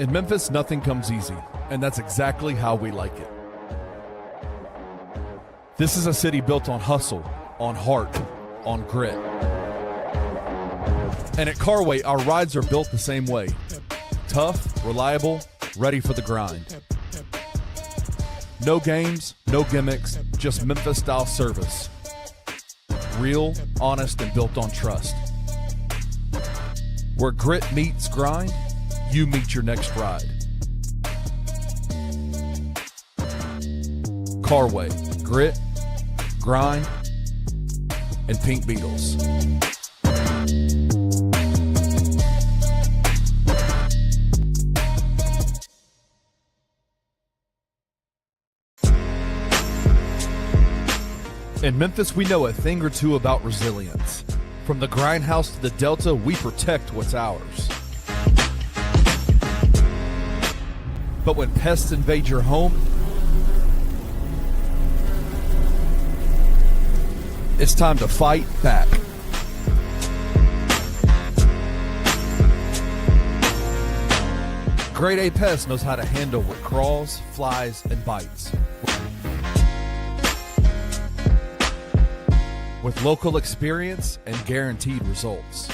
In Memphis, nothing comes easy, and that's exactly how we like it. This is a city built on hustle, on heart, on grit. And at Carway, our rides are built the same way. Tough, reliable, ready for the grind. No games, no gimmicks, just Memphis-style service. Real, honest, and built on trust. Where grit meets grind, you meet your next ride. Carway, grit, grind, and Pink Beetles. In Memphis, we know a thing or two about resilience. From the grindhouse to the Delta, we protect what's ours. But when pests invade your home, it's time to fight back. Grade A Pest knows how to handle what crawls, flies, and bites. With local experience and guaranteed results.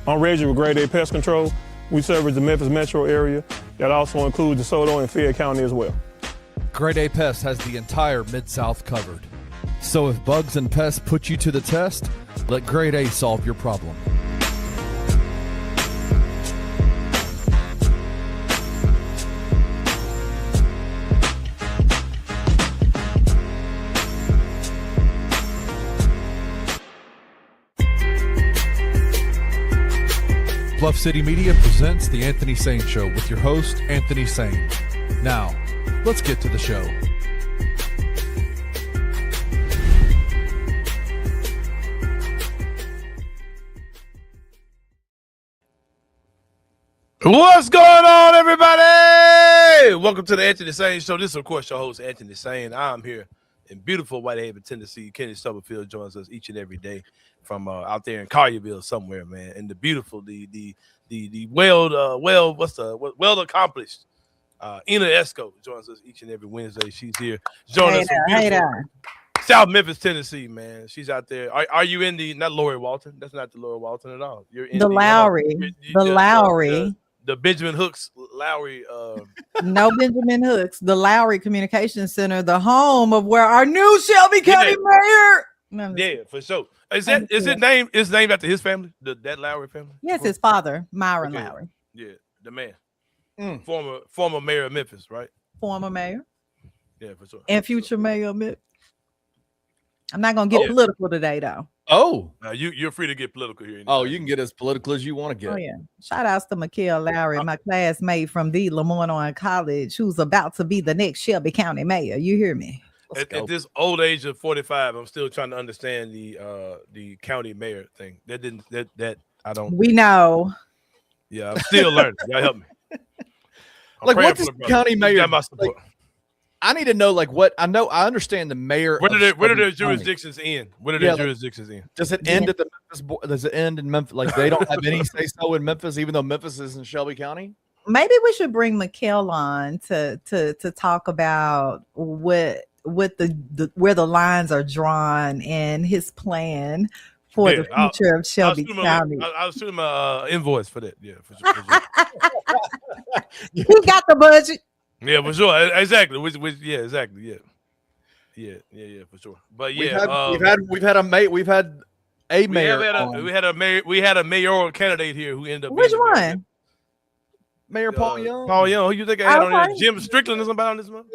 I'm Reggie with Grade A Pest Control. We service the Memphis metro area. That also includes DeSoto and Fayette County as well. Grade A Pest has the entire Mid-South covered. So if bugs and pests put you to the test, let Grade A solve your problem. Bluff City Media presents The Anthony Sain Show with your host, Anthony Sain. Now, let's get to the show. What's going on, everybody? Welcome to the Anthony Sain Show. This is, of course, your host, Anthony Sain. I'm here in beautiful Whitehaven, Tennessee. Kenny Stubblefield joins us each and every day from out there in Collierville somewhere, man. And the beautiful, well accomplished Ena Esco joins us each and every Wednesday. She's here joining us from beautiful South Memphis, Tennessee, man. She's out there. Are you in the not Lori Walton? That's not the Lori Walton at all. You're in the Lowry. The Benjamin Hooks Lowry. No Benjamin Hooks. The Lowry Communications Center, the home of where our new Shelby County mayor. Yeah, for sure. Is it named after his family? That Lowry family? Yes, his father, Myron Lowry. Yeah, the man. Former mayor of Memphis, right? Former mayor. Yeah, for sure. And future mayor of Memphis. I'm not gonna get political today, though. Oh, you're free to get political here. You can get as political as you want to get. Oh yeah. Shout outs to Mikhail Lowry, my classmate from the Lamont College, who's about to be the next Shelby County mayor. You hear me? At this old age of 45, I'm still trying to understand the county mayor thing. I don't. We know. Yeah, I'm still learning. Y'all help me. Like, what does county mayor? I need to know, like, what I know. I understand the mayor. Where do their jurisdictions end? Where do their jurisdictions end? Does it end at the Memphis? Does it end in Memphis? Like, they don't have any say so in Memphis, even though Memphis is in Shelby County. Maybe we should bring Mikhail on to talk about what where the lines are drawn and his plan for the future of Shelby County. I'll shoot him an invoice for that. Yeah, for sure. He got the budget. Yeah, for sure. Exactly. Yeah, exactly. Yeah, for sure. But yeah, we've had a mayor. We had a mayoral candidate here who ended up. Which one? Mayor Paul Young. Paul Young. Who you think I had on there? Jim Strickland or somebody on this month?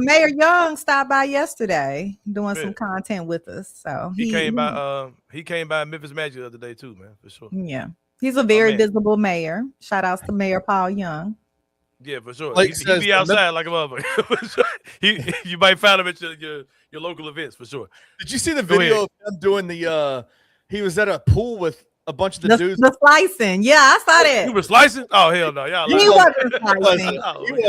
Mayor Young stopped by yesterday doing some content with us. So he came by. He came by Memphis Magic the other day too, man. For sure. Yeah, he's a very visible mayor. Shout outs to Mayor Paul Young. Yeah, for sure. He be outside like a motherfucker. You might find him at your local events for sure. Did you see the video of him doing the? He was at a pool with a bunch of the dudes. The slicing. Yeah, I saw that. He was slicing? Oh, hell no. Y'all he wasn't slicing.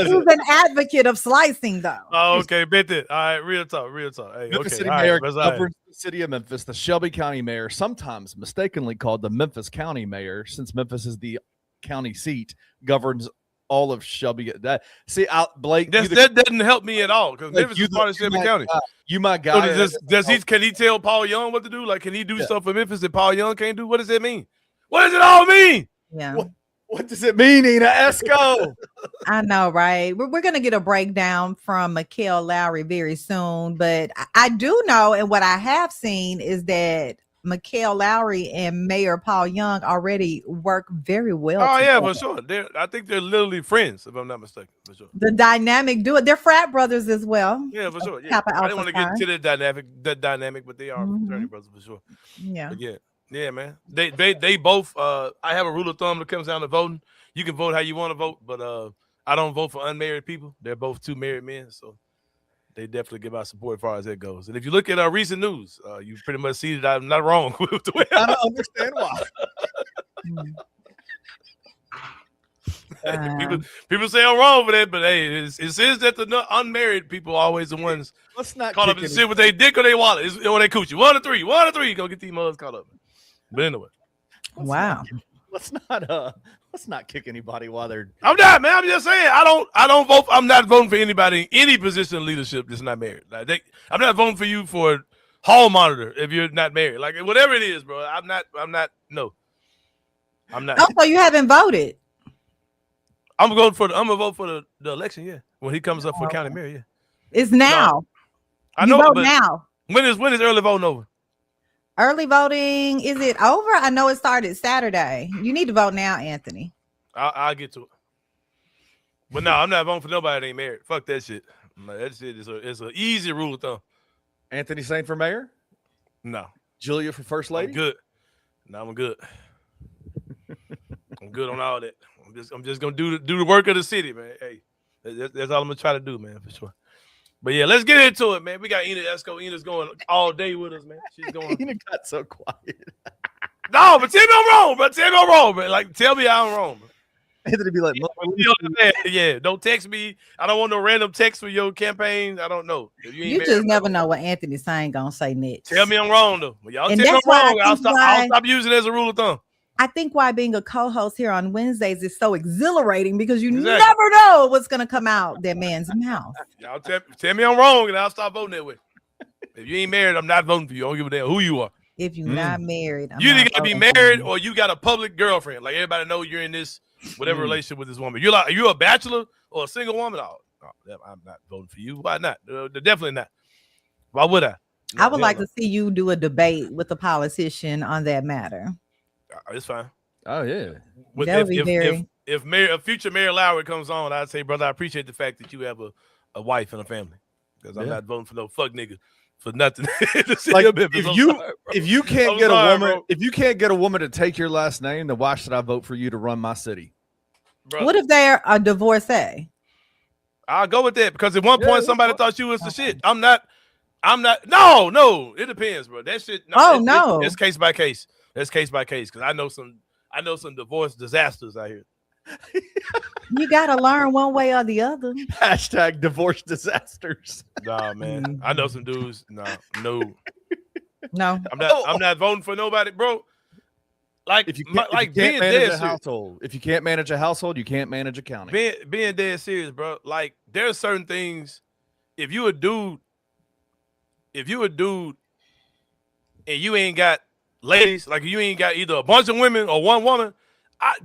He was an advocate of slicing, though. Oh, okay. Bet that. All right. Real talk. Hey, Memphis City Mayor governs the city of Memphis. The Shelby County Mayor, sometimes mistakenly called the Memphis County Mayor, since Memphis is the county seat, governs all of Shelby. Blake. That doesn't help me at all because Memphis is part of Shelby County. You my guy. So can he tell Paul Young what to do? Like, can he do stuff for Memphis that Paul Young can't do? What does that mean? What does it all mean? Yeah. What does it mean, Ena Esco? I know, right? We're going to get a breakdown from Mikhail Lowry very soon, but I do know, and what I have seen is that Mikhail Lowry and Mayor Paul Young already work very well. Oh, together. yeah, for sure. I think they're literally friends, if I'm not mistaken, for sure. The dynamic do it. They're frat brothers as well. Yeah, for sure. Yeah. I didn't want to get into that dynamic, but they are fraternity brothers for sure. Yeah. But yeah, man. They both. I have a rule of thumb that comes down to voting. You can vote how you want to vote, but I don't vote for unmarried people. They're both two married men, so they definitely give our support as far as that goes. And if you look at our recent news, you pretty much see that I'm not wrong with the way I don't understand why. people say I'm wrong for that, but hey, it says that the unmarried people are always the ones caught up in shit with their dick or their wallet or their coochie. 1 of 3, go get these mugs caught up. But anyway, let's not kick anybody while they're. I'm not, man. I'm just saying I don't vote. I'm not voting for anybody in any position of leadership that's not married. Like I'm not voting for you for hall monitor if you're not married. Like whatever it is, bro. I'm not. No, I'm not. Oh, so you haven't voted? I'm gonna vote for the election. Yeah, when he comes up for county mayor. Yeah, it's now. No, I know. Vote but now. When is early voting over? Early voting, is it over? I know it started Saturday. You need to vote now, Anthony. I'll get to it. But no, I'm not voting for nobody that ain't married. Fuck that shit. That shit is an easy rule of thumb. Anthony Sain for mayor? No. Julia for first lady? I'm good. No, I'm good. I'm good on all that. I'm just gonna do the work of the city, man. Hey, that's all I'm gonna try to do, man, for sure. But yeah, let's get into it, man. We got Ena Esco. Ena's going all day with us, man. She's going. Ena got so quiet. No, but tell me I'm wrong, bro. Tell me I'm wrong, man. Like, tell me I'm wrong, bro. Anthony be like, yeah, don't text me. I don't want no random text for your campaign. I don't know. You just never know what Anthony Sain gonna say next. Tell me I'm wrong, though. When y'all tell me I'm wrong, I'll stop using it as a rule of thumb. I think why being a co-host here on Wednesdays is so exhilarating because you never know what's going to come out that man's mouth. Y'all tell me I'm wrong and I'll stop voting that way. If you ain't married, I'm not voting for you. I don't give a damn who you are. If you're not married, you either got to be married or you got a public girlfriend. Like everybody know you're in this whatever relationship with this woman. Are you a bachelor or a single woman? Oh, I'm not voting for you. Why not? Definitely not. Why would I? I would like to see you do a debate with a politician on that matter. It's fine. Oh yeah. If future Mayor Lowry comes on, I'd say, brother, I appreciate the fact that you have a wife and a family, because I'm not voting for no fuck nigga for nothing. Like, if you can't get a woman, bro. If you can't get a woman to take your last name, then why should I vote for you to run my city? Brother. What if they're a divorcee? I'll go with that because at one point somebody thought you was the shit. I'm not. No. It depends, bro. That shit. No, it's case by case. That's case by case because I know some divorce disasters out here. You gotta learn one way or the other. Hashtag divorce disasters. Nah, man. I know some dudes. No. I'm not voting for nobody, bro. Like if you can't manage a household, if you can't manage a household, you can't manage a county. Being dead serious, bro. Like there are certain things. If you a dude, and you ain't got ladies, like you ain't got either a bunch of women or one woman, I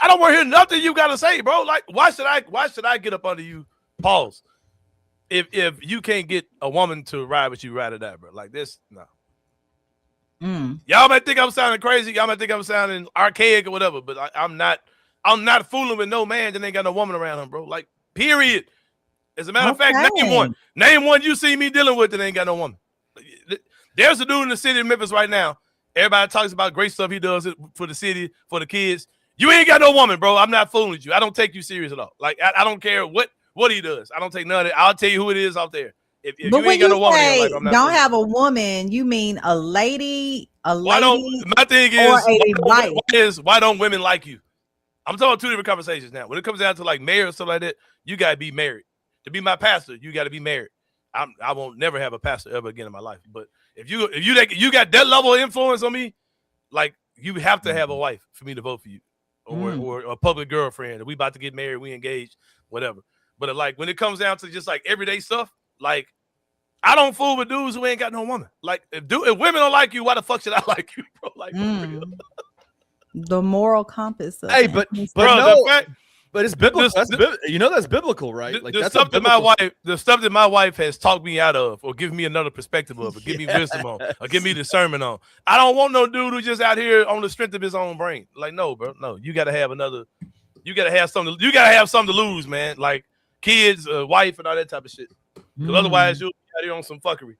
don't want to hear nothing you gotta say, bro. Like, why should I get up under you? Pause. If you can't get a woman to ride with you, ride or die, bro. Like this, no. Y'all might think I'm sounding crazy. Y'all might think I'm sounding archaic or whatever, but I'm not fooling with no man that ain't got no woman around him, bro. Like, period. As a matter of fact, name one you see me dealing with that ain't got no woman. There's a dude in the city of Memphis right now. Everybody talks about great stuff he does for the city, for the kids. You ain't got no woman, bro. I'm not fooling with you. I don't take you serious at all. Like, I don't care what he does. I don't take none of it. I'll tell you who it is out there. If you ain't got no woman, like, I'm not don't have a woman, you mean a lady? My thing is, why don't women like you? I'm talking about two different conversations now. When it comes down to like mayor or stuff like that, you got to be married. To be my pastor, you got to be married. I won't never have a pastor ever again in my life. But if you got that level of influence on me, like you have to have a wife for me to vote for you, or a public girlfriend. We about to get married, we engaged, whatever. But like when it comes down to just like everyday stuff, like I don't fool with dudes who ain't got no woman. Like if women don't like you, why the fuck should I like you, bro? Like for real. The moral compass. Hey, but bro, no. But it's biblical. That's biblical, right? Like the stuff that my wife has talked me out of, or give me another perspective of, or give me wisdom on, or give me discernment on. I don't want no dude who just out here on the strength of his own brain. Like, no, bro, no. You gotta have something. You gotta have something to lose, man. Like kids, wife, and all that type of shit. Because otherwise, you'll be out here on some fuckery.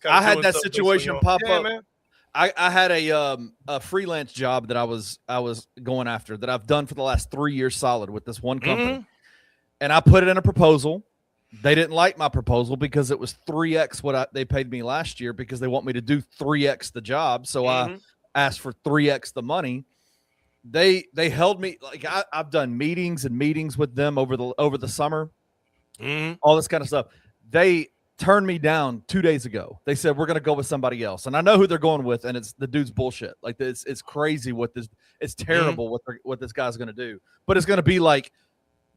I had that situation pop up. Man. I had a freelance job that I was going after that I've done for the last 3 years solid with this one company, and I put it in a proposal. They didn't like my proposal because it was 3x what they paid me last year because they want me to do 3x the job. So I asked for 3x the money. They held me like I've done meetings with them over the summer, all this kind of stuff. They turned me down 2 days ago. They said, we're going to go with somebody else. And I know who they're going with. And it's the dude's bullshit. Like it's crazy it's terrible what this guy's going to do, but it's going to be like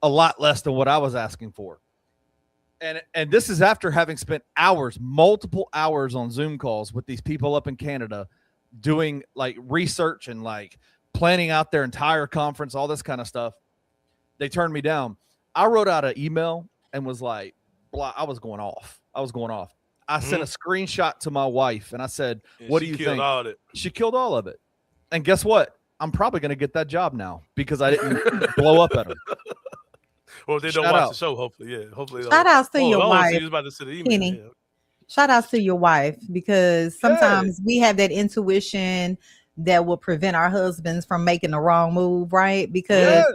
a lot less than what I was asking for. And this is after having spent multiple hours on Zoom calls with these people up in Canada doing like research and like planning out their entire conference, all this kind of stuff. They turned me down. I wrote out an email and was like, blah, I was going off. I sent a screenshot to my wife and I said, what do you think? She killed all of it. And guess what? I'm probably going to get that job now because I didn't blow up at her. Well, if they don't watch the show, hopefully, yeah. Hopefully, shout outs to your wife. Kenny. Yeah. Shout outs to your wife because sometimes we have that intuition that will prevent our husbands from making the wrong move, right? Because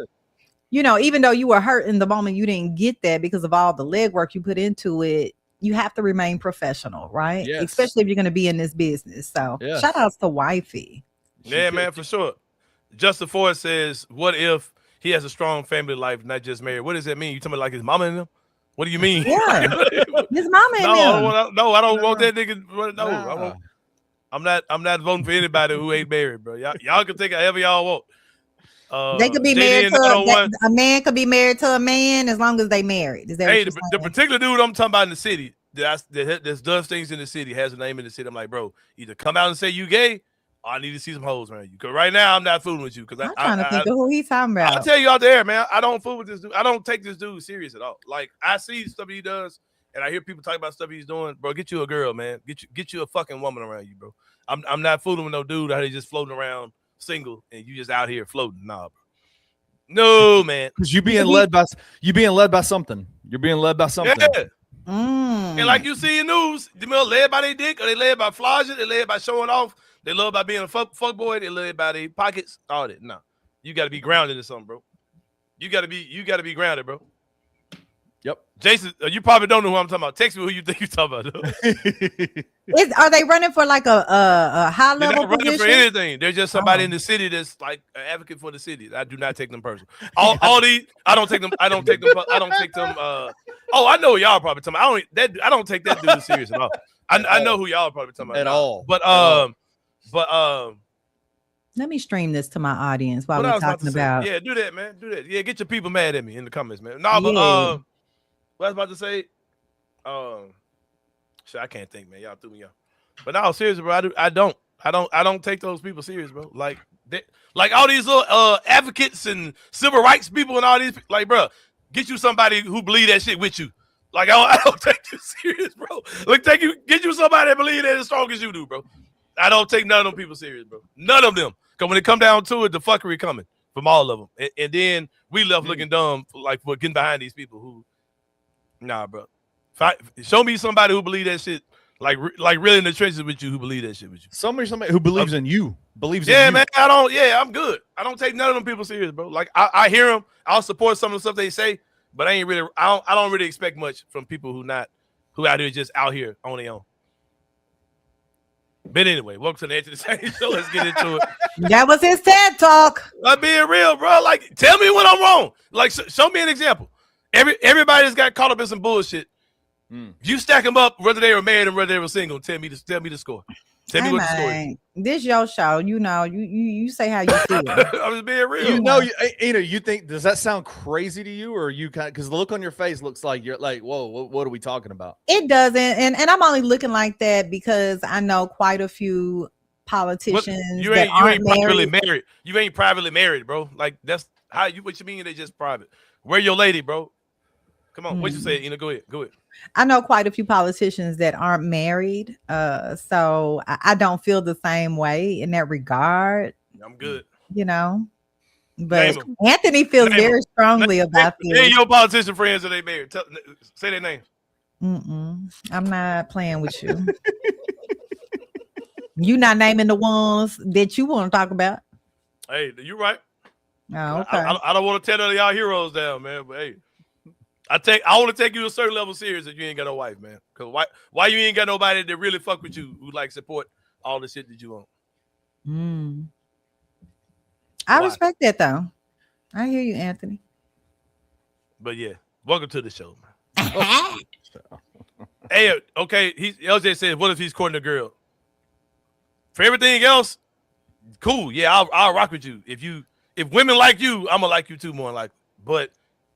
even though you were hurt in the moment, you didn't get that because of all the legwork you put into it. You have to remain professional, right? Yes. Especially if you're going to be in this business. So shout outs to wifey. Yeah, man, for sure. Justin Ford says, what if he has a strong family life, not just married? What does that mean? You talking about like his mama and him? What do you mean? Yeah, his mama and him. I don't want that nigga. No, I'm not voting for anybody who ain't married, bro. Y'all can take it however y'all want. They could be married to a man. Could be married to a man as long as they married. Is that the particular dude I'm talking about in the city that does things in the city has a name in the city. I'm like, bro, either come out and say you gay, or I need to see some hoes around you. Because right now I'm not fooling with you. Because I'm trying to think of who he's talking about. I'll tell you out there, man. I don't fool with this dude. I don't take this dude serious at all. Like I see stuff he does, and I hear people talk about stuff he's doing. Bro, get you a girl, man. Get you a fucking woman around you, bro. I'm not fooling with no dude out here just floating around single and you just out here floating. Nah, bro. No, man. Because you're being led by something. You're being led by something. Yeah. And like you see in news, they led by their dick, or they led by flogging, they led by showing off, they love by being a fuck boy, they led by their pockets, all that. No. You gotta be grounded in something, bro. You gotta be grounded, bro. Yep. Jason, you probably don't know who I'm talking about. Text me who you think you're talking about. Are they running for like a high level? They're not running for anything. They're just somebody in the city that's like an advocate for the city. I do not take them personal. All these, I don't take them. I don't take them. I know y'all probably talking about. I don't take that dude serious at all. I know who y'all probably talking about at all. But let me stream this to my audience while we're talking about. Yeah, do that, man. Do that. Yeah, get your people mad at me in the comments, man. No, but what I was about to say, shit, I can't think, man. Y'all threw me off. But no, seriously, bro, I don't take those people serious, bro. Like all these little advocates and civil rights people and all these, like, bro, get you somebody who believe that shit with you. Like, I don't take you serious, bro. Like, get you somebody that believe that as strong as you do, bro. I don't take none of them people serious, bro. None of them. Because when it come down to it, the fuckery coming from all of them. And then we left looking dumb for getting behind these people who, nah, bro. Show me somebody who believe that shit, like really in the trenches with you, who believe that shit with you. Somebody who believes in you. Yeah, man. I'm good. I don't take none of them people serious, bro. Like I hear them. I'll support some of the stuff they say, but I don't really expect much from people who out here just out here on their own. But anyway, welcome to the Edge of the Sain show. Let's get into it. That was his TED talk. I'm being real, bro. Like, tell me when I'm wrong. Like, show me an example. Everybody's got caught up in some bullshit. You stack them up, whether they were married or whether they were single. Tell me the score. Tell me what the score is. This your show. You say how you feel. I'm just being real. Ena, you think, does that sound crazy to you, or you kind of, because the look on your face looks like you're like, whoa, what are we talking about? It doesn't, and I'm only looking like that because I know quite a few politicians. You ain't privately married. You ain't privately married, bro. Like that's how you. What you mean they just private? Where your lady, bro? Come on, what you say, Ena? Go ahead. I know quite a few politicians that aren't married, so I don't feel the same way in that regard. I'm good. But Anthony feels very strongly about this. Hey, your politician friends that they married. Say their names. I'm not playing with you. You not naming the ones that you want to talk about. Hey, you're right. Oh, okay. I don't want to tear none of y'all heroes down, man. But hey, I want to take you to a certain level serious if you ain't got no wife, man. Because why you ain't got nobody that really fuck with you who like support all the shit that you want? I respect that though. I hear you, Anthony. But yeah, welcome to the show, man. Hey, okay. LJ said, "What if he's courting a girl?" For everything else, cool. Yeah, I'll rock with you. If women like you, I'm gonna like you too, more than likely.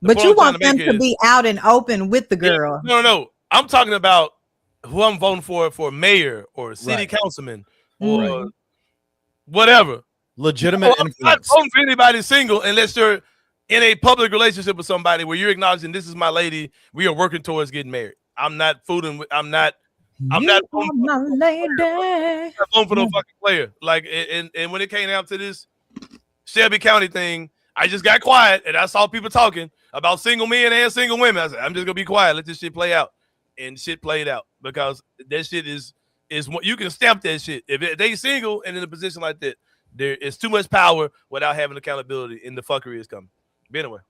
But you want them to be out and open with the girl. Yeah, no. I'm talking about who I'm voting for mayor or city councilman or whatever. Legitimate influence. I'm not voting for anybody single unless you're in a public relationship with somebody where you're acknowledging this is my lady. We are working towards getting married. I'm not voting for no fucking player. Like, and when it came out to this Shelby County thing, I just got quiet and I saw people talking about single men and single women. I said, I'm just gonna be quiet, let this shit play out. And shit played out because that shit is what you can stamp that shit. If they single and in a position like that, there is too much power without having accountability, and the fuckery is coming. But anyway.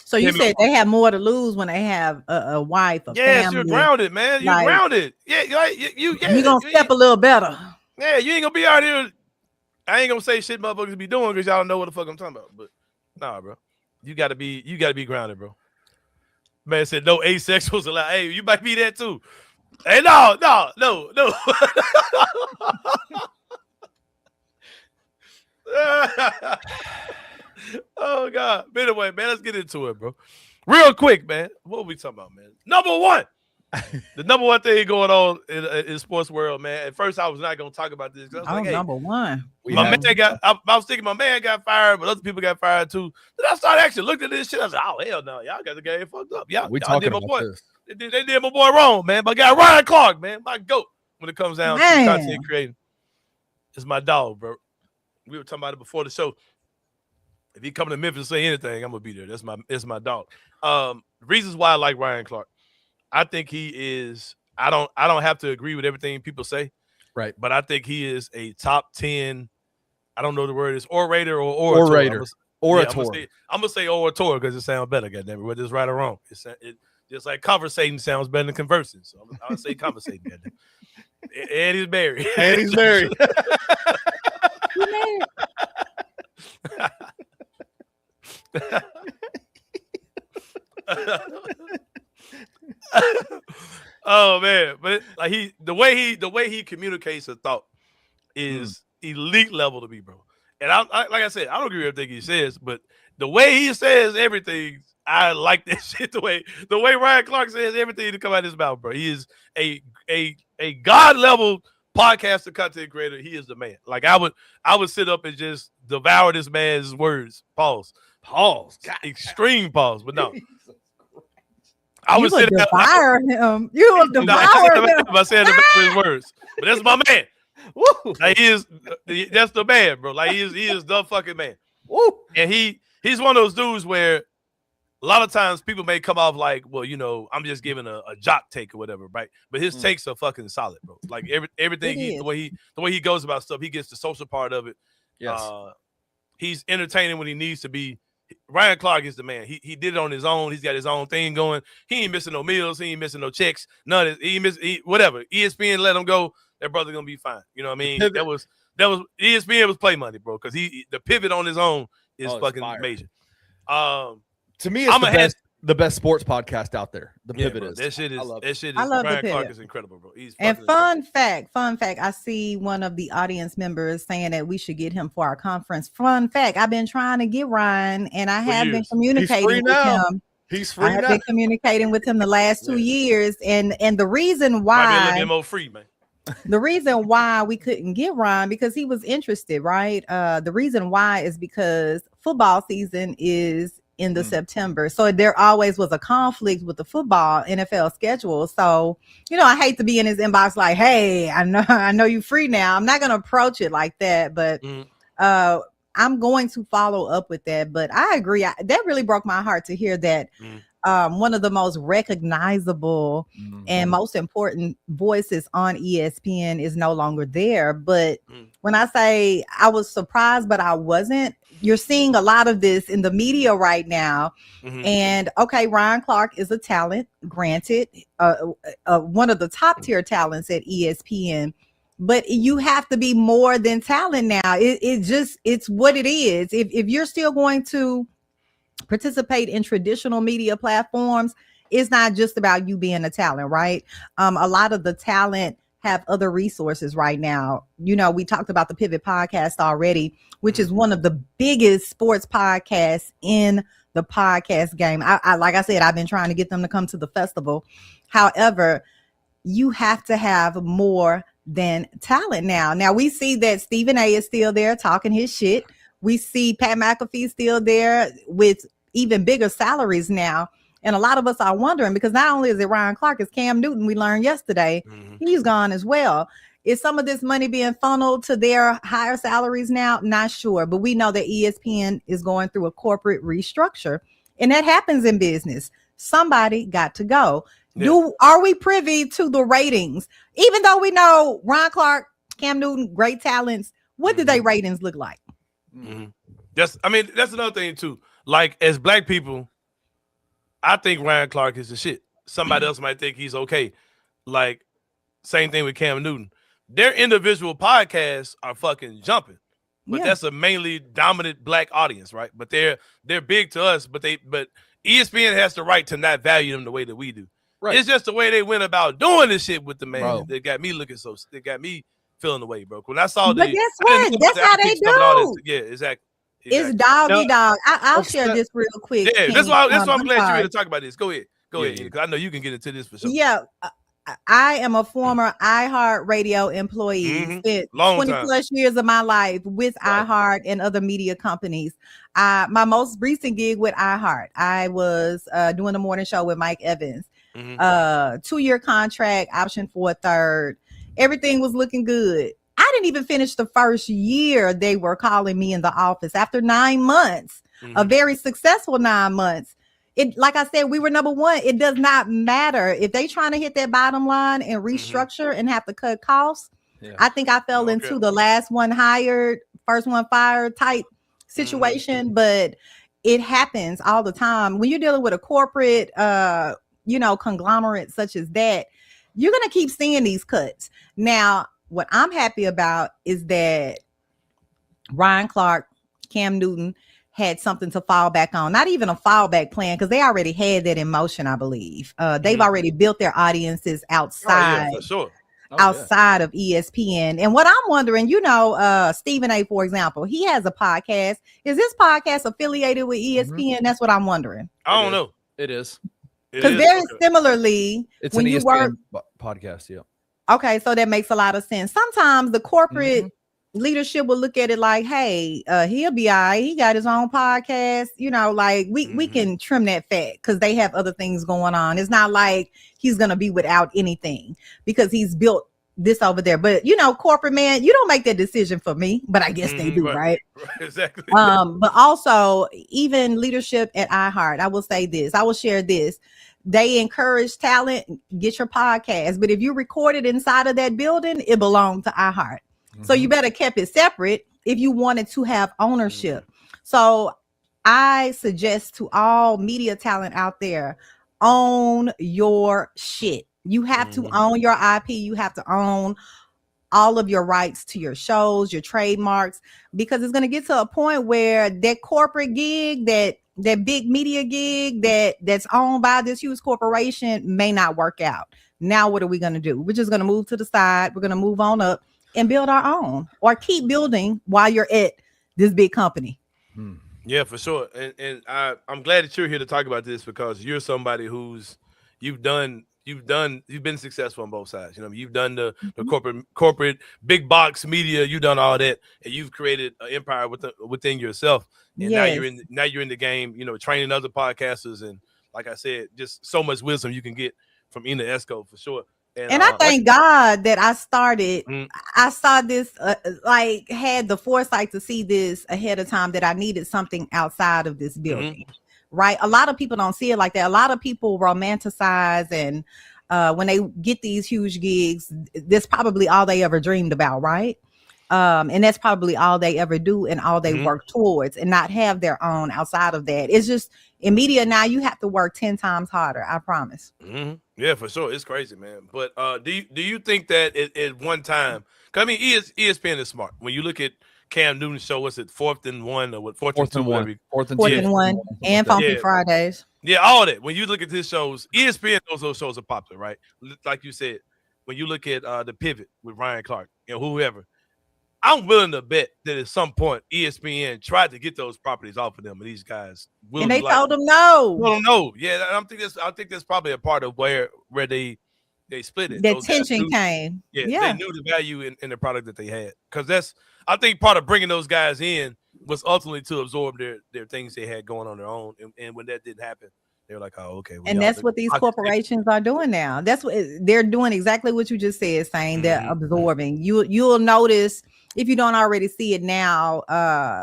So you said they have more to lose when they have a wife, a family. You're grounded, man. You're grounded. Yeah, you're gonna step a little better. Yeah, you ain't gonna be out here. I ain't gonna say shit motherfuckers be doing because y'all don't know what the fuck I'm talking about. But nah, bro. You gotta be grounded, bro. Man said no asexuals allowed. Hey, you might be that too. Hey, no. Oh God. But anyway, man, let's get into it, bro. Real quick, man. What are we talking about, man? Number one. The number one thing going on in sports world, man. At first, I was not gonna talk about this. I was like, hey, number one. I was thinking my man got fired, but other people got fired too. Then I started actually looking at this shit. I was like, oh hell no, y'all got the game fucked up. Y'all did my boy. They did my boy wrong, man. But I got Ryan Clark, man, my goat when it comes down to content creating. It's my dog, bro. We were talking about it before the show. If he come to Memphis and say anything, I'm gonna be there. That's my dog. Reasons why I like Ryan Clark. I think he is. I don't have to agree with everything people say, right? But I think he is a top 10. I don't know the word is orator or orator. Orator. I'm gonna say orator because it sounds better. Goddamn it, whether it's right or wrong. It just like conversating sounds better than conversing. So I'll say conversating. Goddamn. And he's married. And he's married. Oh man, but like the way he communicates a thought is elite level to me, bro. And I like I said, I don't agree with everything he says, but the way he says everything, I like that shit. The way Ryan Clark says everything to come out of his mouth, bro. He is a god level podcaster, content creator. He is the man. Like I would sit up and just devour this man's words. Pause. God, extreme pause, but no. I would devour him. You would devour him. I said his words, but that's my man. Woo. Like that's the man, bro. Like he is the fucking man. Woo. And he's one of those dudes where a lot of times people may come off like, well, you know, I'm just giving a jock take or whatever, right? But his takes are fucking solid, bro. Like everything the way he goes about stuff, he gets the social part of it. Yes. He's entertaining when he needs to be. Ryan Clark is the man. He did it on his own. He's got his own thing going. He ain't missing no meals. He ain't missing no checks. None of it. Whatever. ESPN let him go. That brother gonna be fine. You know what I mean? that was ESPN was play money, bro. Because the pivot on his own is fucking major. To me, it's the best. the best sports podcast out there. The Pivot bro, is. that shit is. I love the Brian Clark Pivot. is incredible, bro. He's And fucking fun fact, I see one of the audience members saying that we should get him for our conference. Fun fact, I've been trying to get Ryan, and I have been communicating with him. He's free I have now. been communicating with him the last 2 years, and the reason why might be a little bit more free, man. The reason why we couldn't get Ron, because he was interested, right? The reason why is because football season is in the September. So there always was a conflict with the football NFL schedule. So, I hate to be in his inbox like, hey, I know you free now. I'm not going to approach it like that, but I'm going to follow up with that. But I agree. That really broke my heart to hear that one of the most recognizable and most important voices on ESPN is no longer there. But when I say I was surprised, but I wasn't, you're seeing a lot of this in the media right now. And okay, Ryan Clark is a talent, granted, one of the top tier talents at ESPN. But you have to be more than talent now. It's what it is. If you're still going to participate in traditional media platforms, it's not just about you being a talent, right? A lot of the talent have other resources right now. We talked about the Pivot podcast already, which is one of the biggest sports podcasts in the podcast game. I like I said, I've been trying to get them to come to the festival. However, you have to have more than talent now. Now we see that Stephen A is still there talking his shit. We see Pat McAfee still there with even bigger salaries now. And a lot of us are wondering, because not only is it Ryan Clark, it's Cam Newton. We learned yesterday, he's gone as well. Is some of this money being funneled to their higher salaries now? Not sure. But we know that ESPN is going through a corporate restructure. And that happens in business. Somebody got to go. Yeah. Are we privy to the ratings? Even though we know Ryan Clark, Cam Newton, great talents, what did their ratings look like? That's another thing too. Like, as black people, I think Ryan Clark is the shit. Somebody else might think he's okay. Like, same thing with Cam Newton. Their individual podcasts are fucking jumping, but that's a mainly dominant black audience, right? But they're big to us, but ESPN has the right to not value them the way that we do. Right. It's just the way they went about doing this shit with the man. Bro. That got me looking it got me feeling the way, bro. When I saw but guess what? That's how they do. Yeah, exactly. It's doggy dog. I'll share this real quick. Yeah, that's why I'm glad you're here to talk about this. Go ahead, because I know you can get into this for sure. Yeah, I am a former iHeart Radio employee. Spent 20 plus years of my life with iHeart and other media companies. My most recent gig with iHeart, I was doing the morning show with Mike Evans. 2-year contract, option for a third. Everything was looking good. I didn't even finish the first year. They were calling me in the office after 9 months, a very successful 9 months. Like I said, we were number one. It does not matter if they trying to hit that bottom line and restructure and have to cut costs. I think I fell into the last one hired, first one fired type situation, but it happens all the time. When you're dealing with a corporate, conglomerate such as that, you're going to keep seeing these cuts. Now, what I'm happy about is that Ryan Clark, Cam Newton had something to fall back on. Not even a fallback plan, because they already had that in motion, I believe. They've already built their audiences outside, for sure. outside of ESPN. And what I'm wondering, Stephen A, for example, he has a podcast. Is this podcast affiliated with ESPN? That's what I'm wondering. I don't know. It is. Because very similarly, it's when an you ESPN work podcast, yeah. Okay, so that makes a lot of sense. Sometimes the corporate leadership will look at it like, hey, he'll be all right. He got his own podcast. We can trim that fat because they have other things going on. It's not like he's going to be without anything because he's built this over there. But, corporate man, you don't make that decision for me, but I guess they do, right? Exactly. But also, even leadership at iHeart, I will say this. I will share this. They encourage talent, get your podcast. But if you record it inside of that building, it belonged to iHeart. So you better keep it separate if you wanted to have ownership. So I suggest to all media talent out there, own your shit. You have to own your IP. You have to own all of your rights to your shows, your trademarks, because it's going to get to a point where that corporate gig, that big media gig that's owned by this huge corporation may not work out. Now, what are we going to do? We're just going to move to the side. We're going to move on up and build our own, or keep building while you're at this big company. Yeah, for sure. And I'm glad that you're here to talk about this, because you're somebody who's you've been successful on both sides. You know, you've done the corporate big box media, you've done all that, and you've created an empire within yourself. And now you're in the game, you know, training other podcasters, and like I said, just so much wisdom you can get from Ena Esco, for sure. And I thank God that I started. I saw this, had the foresight to see this ahead of time, that I needed something outside of this building. Right? A lot of people don't see it like that. A lot of people romanticize, and when they get these huge gigs, that's probably all they ever dreamed about, right? And that's probably all they ever do and all they work towards, and not have their own outside of that. It's just in media now, you have to work 10 times harder. I promise. Yeah, for sure. It's crazy, man. But do you think that at one time, cause I mean, ESPN is smart. When you look at Cam Newton's show, what's it, 4th and 1 or what? 4th and 1. 4th and 1 and Funky Fridays. Yeah, all that. When you look at his shows, ESPN knows those shows are popular, right? Like you said, when you look at the Pivot with Ryan Clark, you know, whoever, I'm willing to bet that at some point ESPN tried to get those properties off of them, and these guys and they told them no. Well, no, yeah, I think that's probably a part of where they split it. The tension came. Yeah, they knew the value in the product that they had, because I think part of bringing those guys in was ultimately to absorb their things they had going on their own, and when that didn't happen, they were like, oh, okay. And that's what these corporations are doing now. That's what they're doing. Exactly what you just said, Sain. They're absorbing. You'll notice, if you don't already see it now,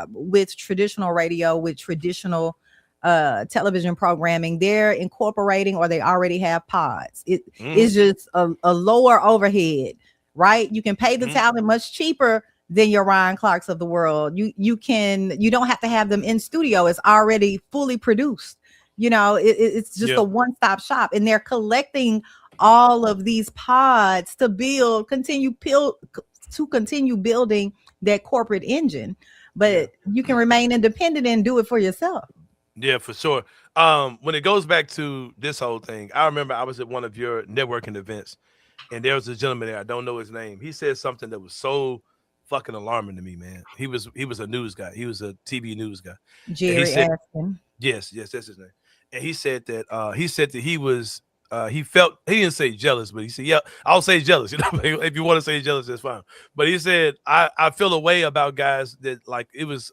with traditional radio, with traditional television programming, they're incorporating, or they already have pods. It's just a lower overhead, right? You can pay the talent much cheaper than your Ryan Clarks of the world. You don't have to have them in studio. It's already fully produced. You know, it's just a one-stop shop, and they're collecting all of these pods to continue building that corporate engine. But you can remain independent and do it for yourself. Yeah, for sure. When it goes back to this whole thing, I remember I was at one of your networking events, and there was a gentleman there. I don't know his name. He said something that was so fucking alarming to me, man. He was a news guy. He was a TV news guy. Jerry Askin. Yes, that's his name. And he said that he was he didn't say jealous, but he said, yeah, I'll say jealous. You know, if you want to say jealous, that's fine. But he said, I feel a way about guys that, like, it was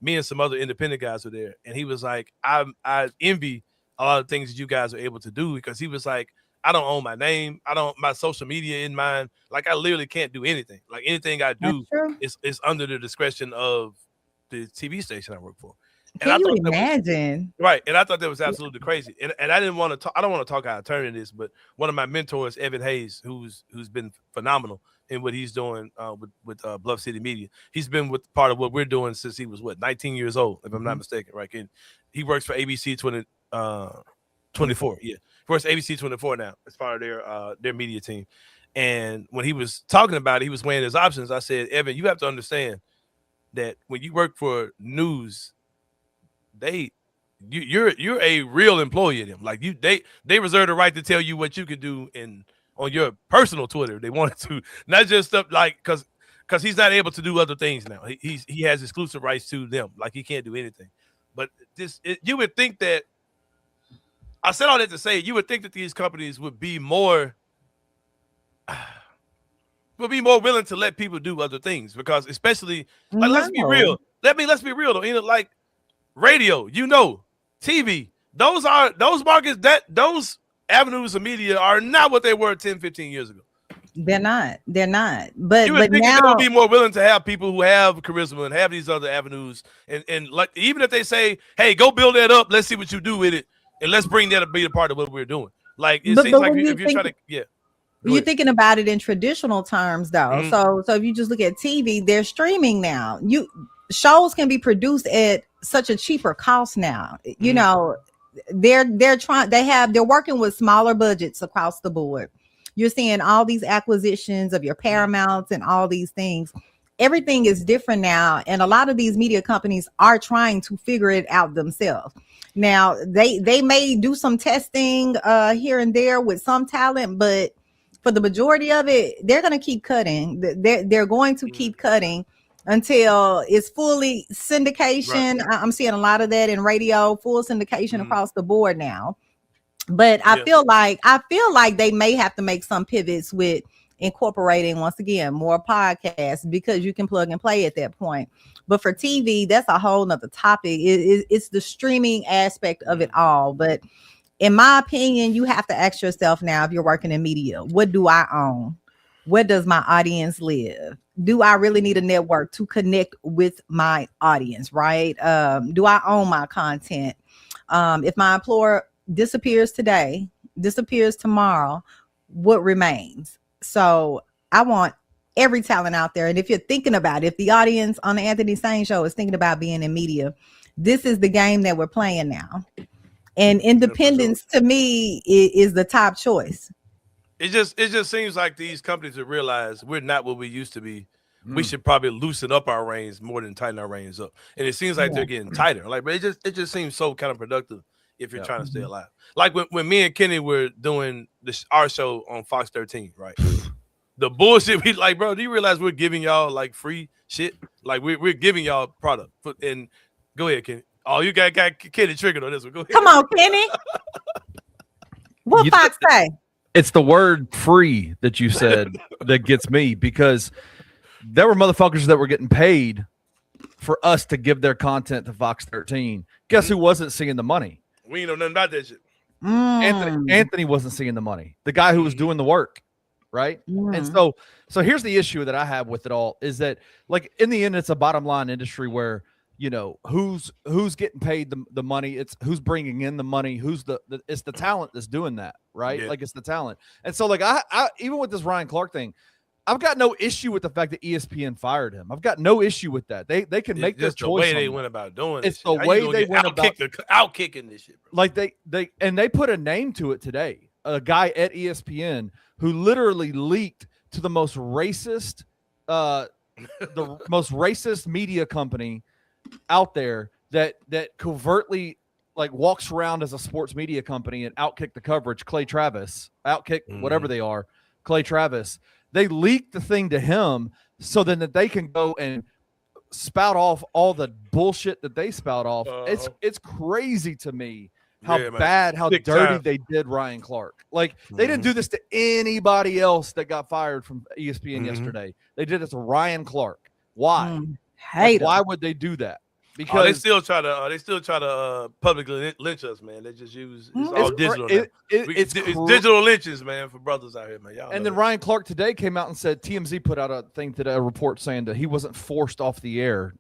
me and some other independent guys were there, and he was like, I envy a lot of things that you guys are able to do, because he was like, I don't own my name, my social media in mine, like I literally can't do anything. Like anything I do is under the discretion of the TV station I work for. And Can you imagine? Right. And I thought that was absolutely crazy. And I didn't want to talk, I don't want to talk out of turn in this, but one of my mentors, Evan Hayes, who's been phenomenal in what he's doing with Bluff City Media. He's been with part of what we're doing since he was 19 years old, if I'm not mistaken, right? And he works for ABC 24. Yeah. Works ABC 24 now as part of their media team. And when he was talking about it, he was weighing his options. I said, Evan, you have to understand that when you work for news, you're a real employee of them. Like they reserve the right to tell you what you can do on your personal Twitter if they wanted to, not just stuff like because he's not able to do other things now. He has exclusive rights to them. Like he can't do anything. But you would think that, I said all that to say, you would think that these companies would be more willing to let people do other things, because especially let's be real. Let's be real though. You know, like radio, TV, those markets, those avenues of media are not what they were 10, 15 years ago. They're not. But you would think now they'll be more willing to have people who have charisma and have these other avenues, and like even if they say, "Hey, go build that up. Let's see what you do with it, and let's bring that to be a part of what we're doing." Like it seems like if you're trying to, You're thinking about it in traditional terms, though. So if you just look at TV, they're streaming now. Shows can be produced at such a cheaper cost now. You know, they're working with smaller budgets across the board. You're seeing all these acquisitions of your Paramounts and all these things. Everything is different now, and a lot of these media companies are trying to figure it out themselves. Now, they may do some testing here and there with some talent, but for the majority of it, they're going to keep cutting. They're going to keep cutting until it's fully syndication. Right. I'm seeing a lot of that in radio, full syndication across the board now. But I feel like they may have to make some pivots with incorporating, once again, more podcasts, because you can plug and play at that point. But for TV, that's a whole nother topic. It's the streaming aspect of it all. But in my opinion, you have to ask yourself now, if you're working in media, what do I own? Where does my audience live? Do I really need a network to connect with my audience, right? Do I own my content? If my employer disappears today, disappears tomorrow, what remains? So I want every talent out there. And if you're thinking about it, if the audience on the Anthony Sain show is thinking about being in media, this is the game that we're playing now. And independence to me is the top choice. It just seems like these companies have realized we're not what we used to be. We should probably loosen up our reins more than tighten our reins up. And it seems like they're getting tighter. Like, but it just seems so counterproductive if you're trying to stay alive. Like when me and Kenny were doing our show on Fox 13, right? The bullshit we like, bro. Do you realize we're giving y'all like free shit? Like we're giving y'all product. And go ahead, Kenny. Oh, you got Kenny triggered on this one. Go ahead. Come on, Kenny. What Fox say? It's the word free that you said that gets me, because there were motherfuckers that were getting paid for us to give their content to Fox 13. Guess who wasn't seeing the money? We ain't know nothing about that shit. Anthony wasn't seeing the money. The guy who was doing the work, right? And so here's the issue that I have with it all is that, like, in the end, it's a bottom line industry where, you know, who's getting paid the money, it's who's bringing in the money, it's the talent that's doing that, right? Yeah. Like, it's the talent. And so, like, I even with this Ryan Clark thing, I've got no issue with the fact that ESPN fired him. I've got no issue with that. They can make their choice. The way they went about doing it. It's the way they went about outkicking this shit, bro. Like they put a name to it today. A guy at ESPN who literally leaked to the most racist media company out there that covertly, like, walks around as a sports media company and outkick the coverage. Clay Travis, whatever they are, Clay Travis. They leaked the thing to him so then that they can go and spout off all the bullshit that they spout off. It's crazy to me how bad, how dirty they did Ryan Clark. Like, they didn't do this to anybody else that got fired from ESPN yesterday. They did it to Ryan Clark. Why? Why would they do that? Because they still try to publicly lynch us, man. They just use all digital. It's digital lynches, man, for brothers out here, man. And then Ryan Clark today came out and said, TMZ put out a thing today, a report saying that he wasn't forced off the air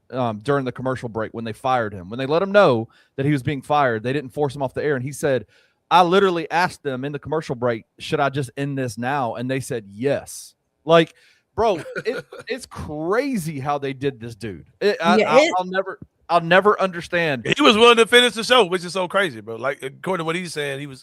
during the commercial break when they fired him. When they let him know that he was being fired, they didn't force him off the air. And he said, I literally asked them in the commercial break, should I just end this now? And they said yes. Like, bro, it's crazy how they did this dude. I'll never understand. He was willing to finish the show, which is so crazy, bro. Like, according to what he's saying,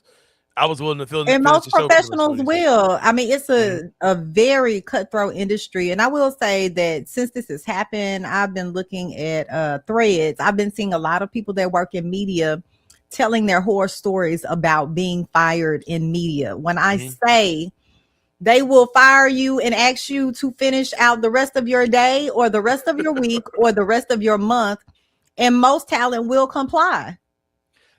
I was willing to finish the show. And most professionals will. I mean, it's a very cutthroat industry. And I will say that since this has happened, I've been looking at threads. I've been seeing a lot of people that work in media telling their horror stories about being fired in media. When I say they will fire you and ask you to finish out the rest of your day or the rest of your week or the rest of your month, and most talent will comply.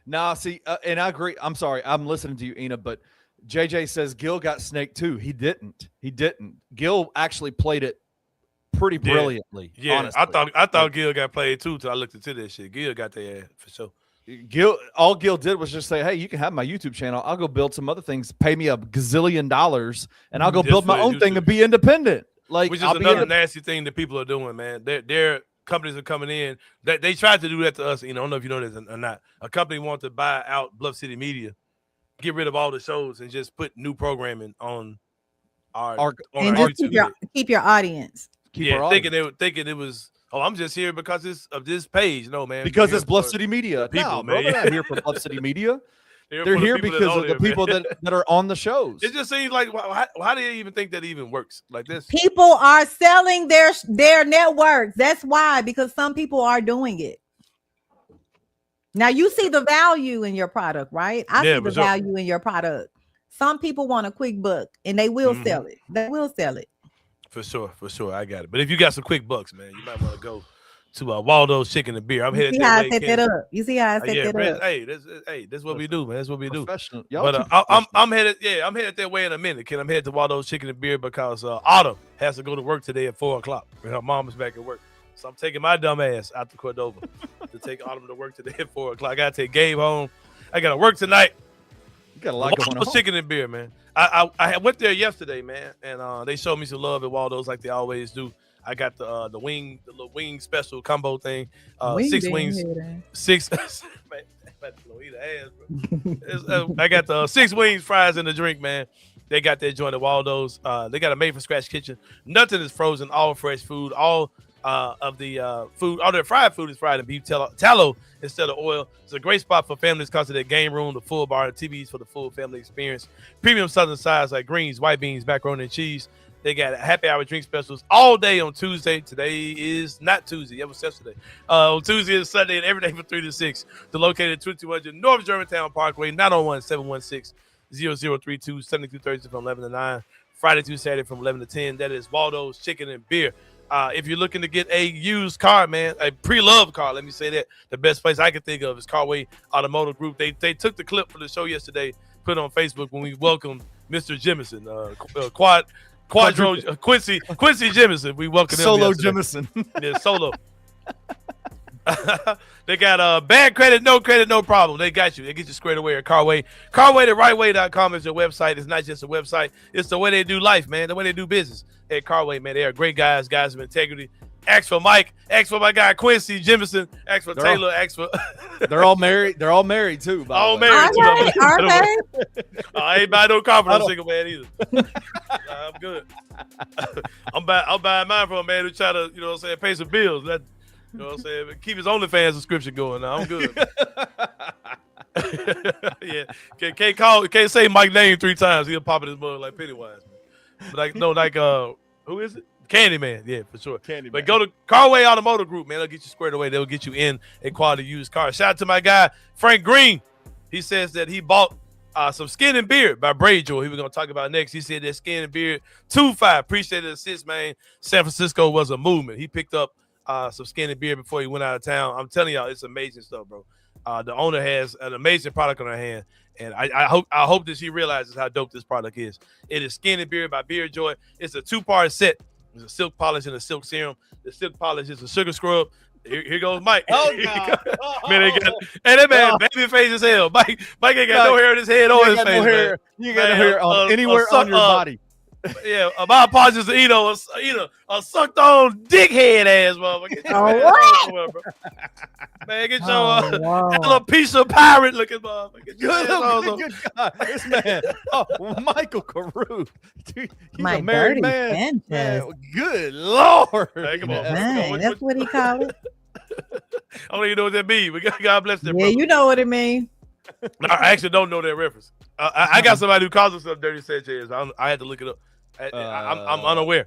Nah, see, and I agree. I'm sorry. I'm listening to you, Ena, but JJ says Gil got snaked too. He didn't. Gil actually played it pretty brilliantly. Yeah, honestly. I thought Gil got played too till I looked into that shit. Gil got their ass for sure. All Gil did was just say, hey, you can have my YouTube channel. I'll go build some other things. Pay me $1 gazillion, and I'll go build my own thing and be independent. Like, which is another nasty thing that people are doing, man. They're companies are coming in that they tried to do that to us. You know, I don't know if you know this or not. A company wanted to buy out Bluff City Media, get rid of all the shows, and just put new programming on our YouTube. Keep your audience. Thinking it was. Oh, I'm just here because of this page. No, man. Because it's Bluff City Media. People, no, man. We're not here for Bluff City Media. They're here because of the people that are on the shows. It just seems like how do you even think that even works like this? People are selling their networks. That's why, because some people are doing it. Now you see the value in your product, right? I see the value in your product. Some people want a quick buck, and they will sell it. They will sell it. For sure. I got it. But if you got some quick bucks, man, you might want to go to Waldo's Chicken and Beer. I'm headed that way. You see how I set that up? Hey, that's what we do, man. That's what we do. But I'm headed that way in a minute, kid. I'm headed to Waldo's Chicken and Beer because Autumn has to go to work today at 4:00. Her mom is back at work. So I'm taking my dumb ass out to Cordova to take Autumn to work today at 4:00. I gotta take Gabe home. I gotta work tonight. You got a lot going on. Waldo's Chicken and Beer, man. I went there yesterday, man, and they showed me some love at Waldo's like they always do. I got the little wing special combo thing. 6 wings, 6. I got the 6 wings, fries, and the drink, man. They got that joint at Waldo's. They got a made from scratch kitchen. Nothing is frozen. All fresh food. All of the food, all their fried food is fried in beef tallow instead of oil. It's a great spot for families because of their game room, the full bar, and TVs for the full family experience. Premium southern sides like greens, white beans, macaroni and cheese. They got happy hour drink specials all day on Tuesday. Today is not Tuesday. It was yesterday. On Tuesday and Sunday and every day from 3 to 6. They're located at 2200 North Germantown Parkway, 901-716-0032, 7230 from 11 to 9. Friday through Saturday from 11 to 10. That is Waldo's Chicken and Beer. If you're looking to get a used car, man, a pre-loved car, let me say that, the best place I can think of is Carway Automotive Group. They took the clip for the show yesterday, put it on Facebook when we welcomed Mr. Jemison, Quincy Jemison. We welcomed him Solo yesterday. Jemison. Yeah, Solo. They got bad credit, no problem. They got you. They get you squared away at Carway. CarwayTheRightWay.com is their website. It's not just a website. It's the way they do life, man, the way they do business. At Carway, man, they are great guys of integrity. Ask for Mike. Ask for my guy Quincy Jemison. Ask for Taylor. Ask for. They're all married. They're all married too. All married. Are they? I ain't buying no car for no single man either. I'm good. I'm buying mine from a man who try to, pay some bills. That, keep his OnlyFans subscription going. Now I'm good. Yeah, can't say Mike's name 3 times. He'll pop in his mug like Pennywise. But who is it? Candyman, yeah, for sure. Candyman. But go to Carway Automotive Group, man. They'll get you squared away. They'll get you in a quality used car. Shout out to my guy, Frank Green. He says that he bought some Skin and Beard by Braid Joy. He was going to talk about next. He said that Skin and Beard 2-5. Appreciate the assist, man. San Francisco was a movement. He picked up some Skin and Beard before he went out of town. I'm telling y'all, it's amazing stuff, bro. The owner has an amazing product on her hand. And I hope that she realizes how dope this product is. It is Skin and Beard by Beard Joy. It's a 2-part set. There's a silk polish and a silk serum. The silk polish is a sugar scrub. Here goes Mike. Oh, God. Man, that man, baby face as hell. Mike ain't got no hair in his head or his face. No hair. You got no hair anywhere on your body. Yeah, my apologies to Eno, a sucked on dickhead ass motherfucker. Oh, what? Man, get your alopecia pirate looking motherfucker. Good God, this man. Michael Carew. Dude, he's a married man. Good Lord. Hey, come on. Man, that's what he called it. I don't even know what that means, but God bless them. Yeah, brother. you know what it means. No, I actually don't know that reference. I got somebody who calls himself Dirty Sanchez. I had to look it up. I'm unaware.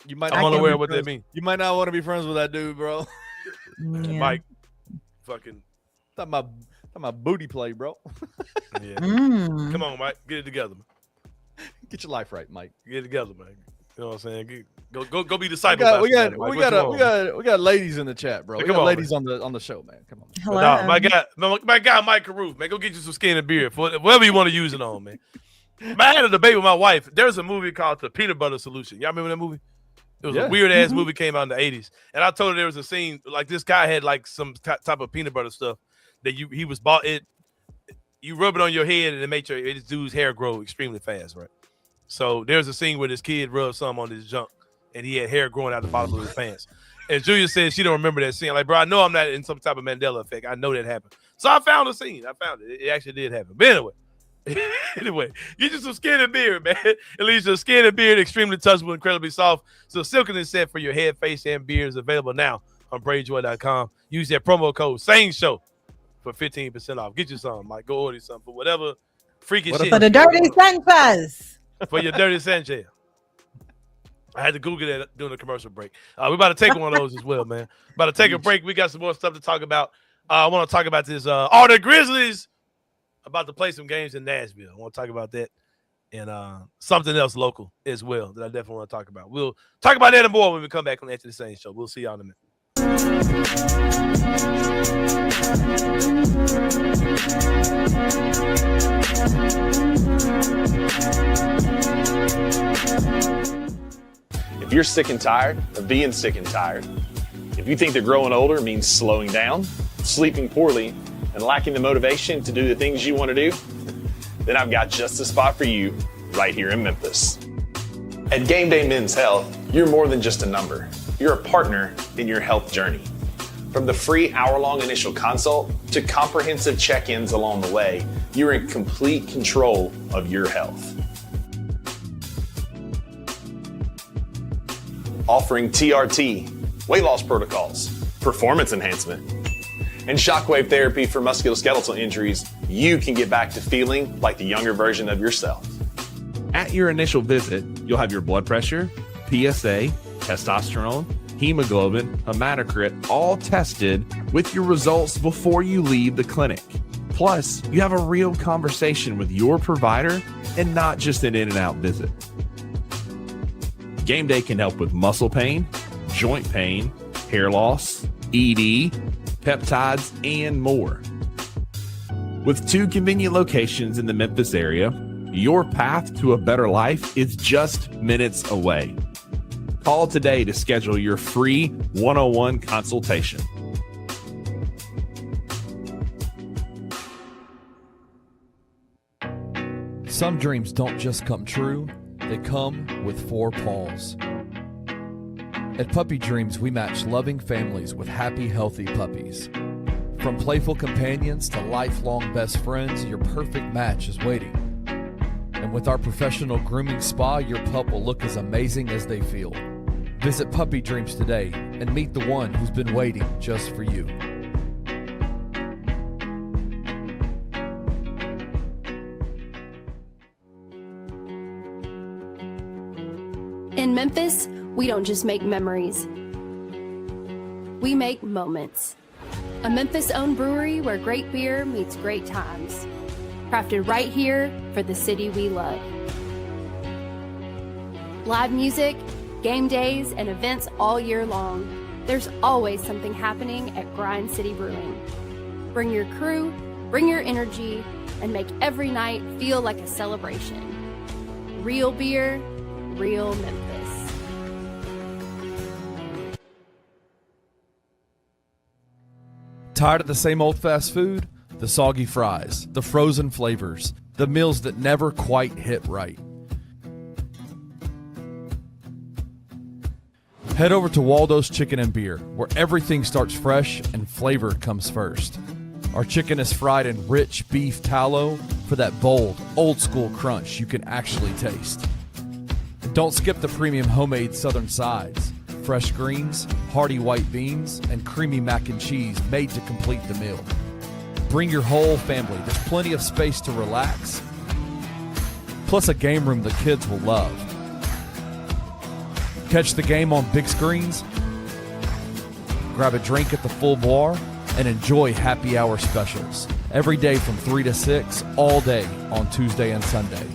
I'm unaware of what that means. You might not want to be friends with that dude, bro. Yeah. Mike, fucking. Talking about booty play, bro. Yeah. Come on, Mike. Get it together, man. Get your life right, Mike. Get it together, man. You know what I'm saying? Go be discipled. We got ladies in the chat, bro. Hey, we got on, ladies man. on the show, man. Come on. Hello. No, my guy Mike Carew, man. Go get you some Skin and Beer for whatever you want to use it on, man. I had a debate with my wife. There's a movie called The Peanut Butter Solution. Y'all remember that movie? It was a weird ass movie, came out in the 80s. And I told her there was a scene like this guy had like some type of peanut butter stuff that he was bought it. You rub it on your head and it makes this dude's hair grow extremely fast, right? So there's a scene where this kid rubbed some on his junk and he had hair growing out the bottom of his pants. And Julia said she don't remember that scene. Like, bro, I know I'm not in some type of Mandela effect. I know that happened. So I found the scene. I found it. It actually did happen. But anyway, get you some Skin and Beard, man. It leaves your skin and beard extremely touchable, incredibly soft. So silken and set for your head, face, and beard is available now on braidjoy.com. Use that promo code SAIN SHOW for 15% off. Get you something, Mike. Go order something for whatever freaky shit. For the dirty Sanchez. For your dirty Sanchez. I had to Google that during the commercial break. We're about to take one of those as well, man. About to take a break. We got some more stuff to talk about. I want to talk about this. Are the Grizzlies about to play some games in Nashville? I want to talk about that and something else local as well that I definitely want to talk about. We'll talk about that and more when we come back on the Anthony Sain Show. We'll see y'all in a minute. If you're sick and tired of being sick and tired, if you think that growing older means slowing down, sleeping poorly, and lacking the motivation to do the things you want to do, then I've got just the spot for you right here in Memphis. At Game Day Men's Health, you're more than just a number. You're a partner in your health journey. From the free hour-long initial consult to comprehensive check-ins along the way, you're in complete control of your health. Offering TRT, weight loss protocols, performance enhancement, and shockwave therapy for musculoskeletal injuries, you can get back to feeling like the younger version of yourself. At your initial visit, you'll have your blood pressure, PSA, testosterone, hemoglobin, hematocrit, all tested with your results before you leave the clinic. Plus, you have a real conversation with your provider and not just an in-and-out visit. Game Day can help with muscle pain, joint pain, hair loss, ED, peptides, and more. With 2 convenient locations in the Memphis area, your path to a better life is just minutes away. Call today to schedule your free 101 consultation. Some dreams don't just come true, they come with 4 paws. At Puppy Dreams, we match loving families with happy, healthy puppies. From playful companions to lifelong best friends, your perfect match is waiting. And with our professional grooming spa, your pup will look as amazing as they feel. Visit Puppy Dreams today and meet the one who's been waiting just for you. In Memphis, we don't just make memories. We make moments. A Memphis-owned brewery where great beer meets great times. Crafted right here for the city we love. Live music, game days, and events all year long. There's always something happening at Grind City Brewing. Bring your crew, bring your energy, and make every night feel like a celebration. Real beer, real Memphis. Tired of the same old fast food? The soggy fries, the frozen flavors, the meals that never quite hit right. Head over to Waldo's Chicken and Beer, where everything starts fresh and flavor comes first. Our chicken is fried in rich beef tallow for that bold, old-school crunch you can actually taste. Don't skip the premium homemade southern sides, fresh greens, hearty white beans, and creamy mac and cheese made to complete the meal. Bring your whole family. There's plenty of space to relax, plus a game room the kids will love. Catch the game on big screens, grab a drink at the full bar, and enjoy happy hour specials every day from 3 to 6, all day on Tuesday and Sunday.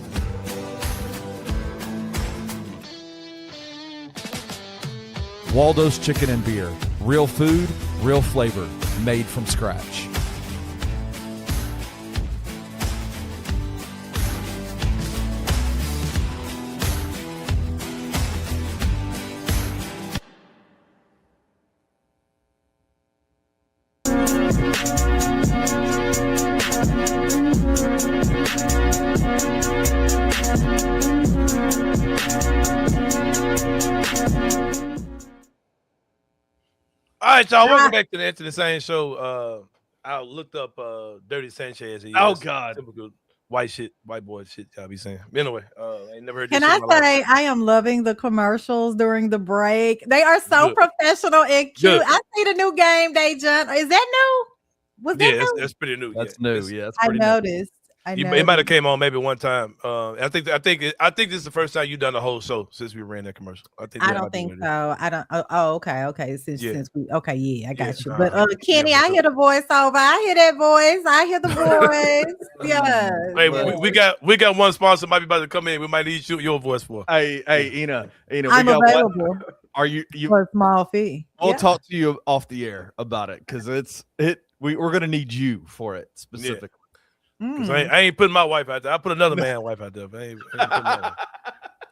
Waldo's Chicken and Beer. Real food, real flavor, made from scratch. All right, y'all. Welcome back to the Anthony Sain Show. I looked up Dirty Sanchez. Oh God, typical white boy shit. Y'all be saying. Anyway, I ain't never heard. Can I say I am loving the commercials during the break? They are so professional and cute. I see the new Game Day jump. Is that new? Was that Yeah, new? that's pretty new. That's yeah. new. It's- Yeah, that's I pretty new. noticed. It might have came on maybe one time. I think this is the first time you've done the whole show since we ran that commercial. I that don't might be think what it is. so. I don't. Oh, okay. Since Yeah. we yeah, I got you. uh-huh. But Kenny, Yeah, I hear the voiceover. I hear that voice. I hear the voice. Yeah. Hey, we got one sponsor might be about to come in. We might need your voice for. Hey, Ena, we I'm got one. available Are you? for a small fee. We'll Yeah. talk to you off the air about it because we're gonna need you for it specifically. Because I ain't putting my wife out there. I put another man's wife out there. But I ain't putting my wife.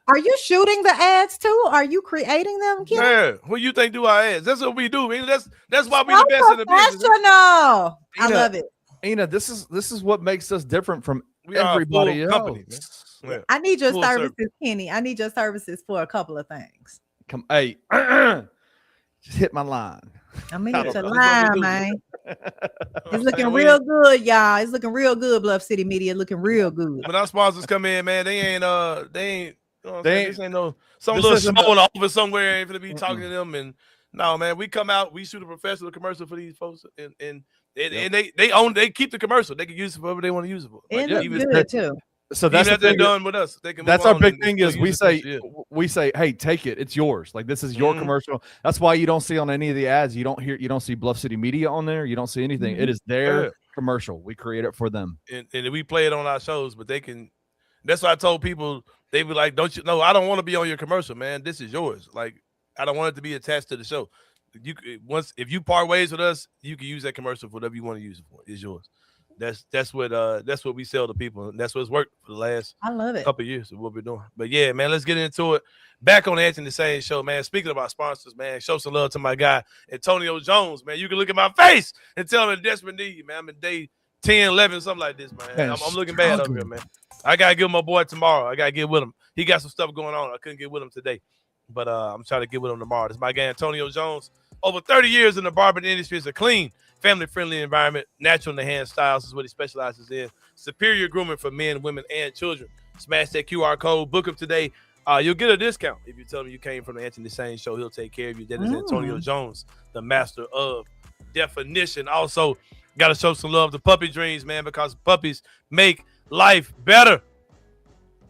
Are you shooting the ads too? Are you creating them, Kenny? Man, who you think do our ads? That's what we do. Man. That's why we the best in the business. Professional. I Ena, love it. Ena, this is what makes us different from We are a everybody full else. company, man. Yeah. I need your Full services, Kenny. I need your services for a couple of things. Come, hey, just hit my line. I'm gonna I hit don't your know. That's what line, we do. man. It's I'm looking saying, real good, y'all. It's looking real good. Bluff City Media looking real good. When our sponsors come in, man, they ain't. You know what I'm saying? This ain't no some this little isn't show in the office somewhere. Ain't gonna be talking to them. And no, man, we come out, we shoot a professional commercial for these folks, and they keep the commercial. They can use it for whatever they want to use it for. It Like, looks even good too. So even that's the if they're thing. done with us, they can. That's move our on big and thing still is use we the say commercial, we say, hey, take it. It's yours. Like this is your commercial. That's why you don't see on any of the ads. You don't see Bluff City Media on there. You don't see anything. It is their commercial. We create it for them. and we play it on our shows, but they can. That's why I told people they be like, "Don't you know? I don't want to be on your commercial, man. This is yours. Like I don't want it to be attached to the show. If you part ways with us, you can use that commercial for whatever you want to use it for. It's yours. That's what we sell to people, and that's what's worked for the last I love it. couple of years of what we're doing. But yeah, man, let's get into it. Back on the Anthony Sain show, man. Speaking of our sponsors, man, show some love to my guy Antonio Jones, man. You can look at my face and tell him in desperate need, man. I'm in day 10, 11, something like this, man. I'm looking bad over here, man. I gotta get my boy tomorrow. I gotta get with him. He got some stuff going on. I couldn't get with him today, but I'm trying to get with him tomorrow. This is my guy Antonio Jones. Over 30 years in the barbering industry. Is a clean, family-friendly environment. Natural in the hand styles is what he specializes in. Superior grooming for men, women, and children. Smash that QR code. Book him today. You'll get a discount if you tell him you came from the Anthony Sain show. He'll take care of you. That is Antonio Jones, the master of definition. Also, got to show some love to Puppy Dreams, man, because puppies make life better.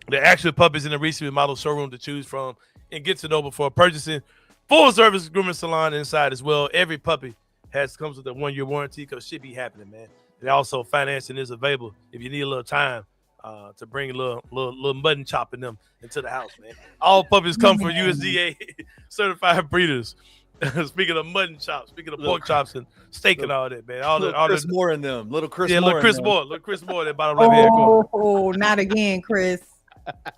They're actually puppies in the recently modeled showroom to choose from and get to know before purchasing. Full service grooming salon inside as well. Every puppy comes with a 1-year warranty because shit be happening, man. And also financing is available if you need a little time to bring a little mutton chop in them into the house, man. All puppies come from USDA certified breeders. Speaking of mutton chops, speaking of pork chops and steak and all that, man. All Chris Moore in them. Little Chris Moore. Little Chris Moore, that bottom left hand corner. Oh, not again, Chris.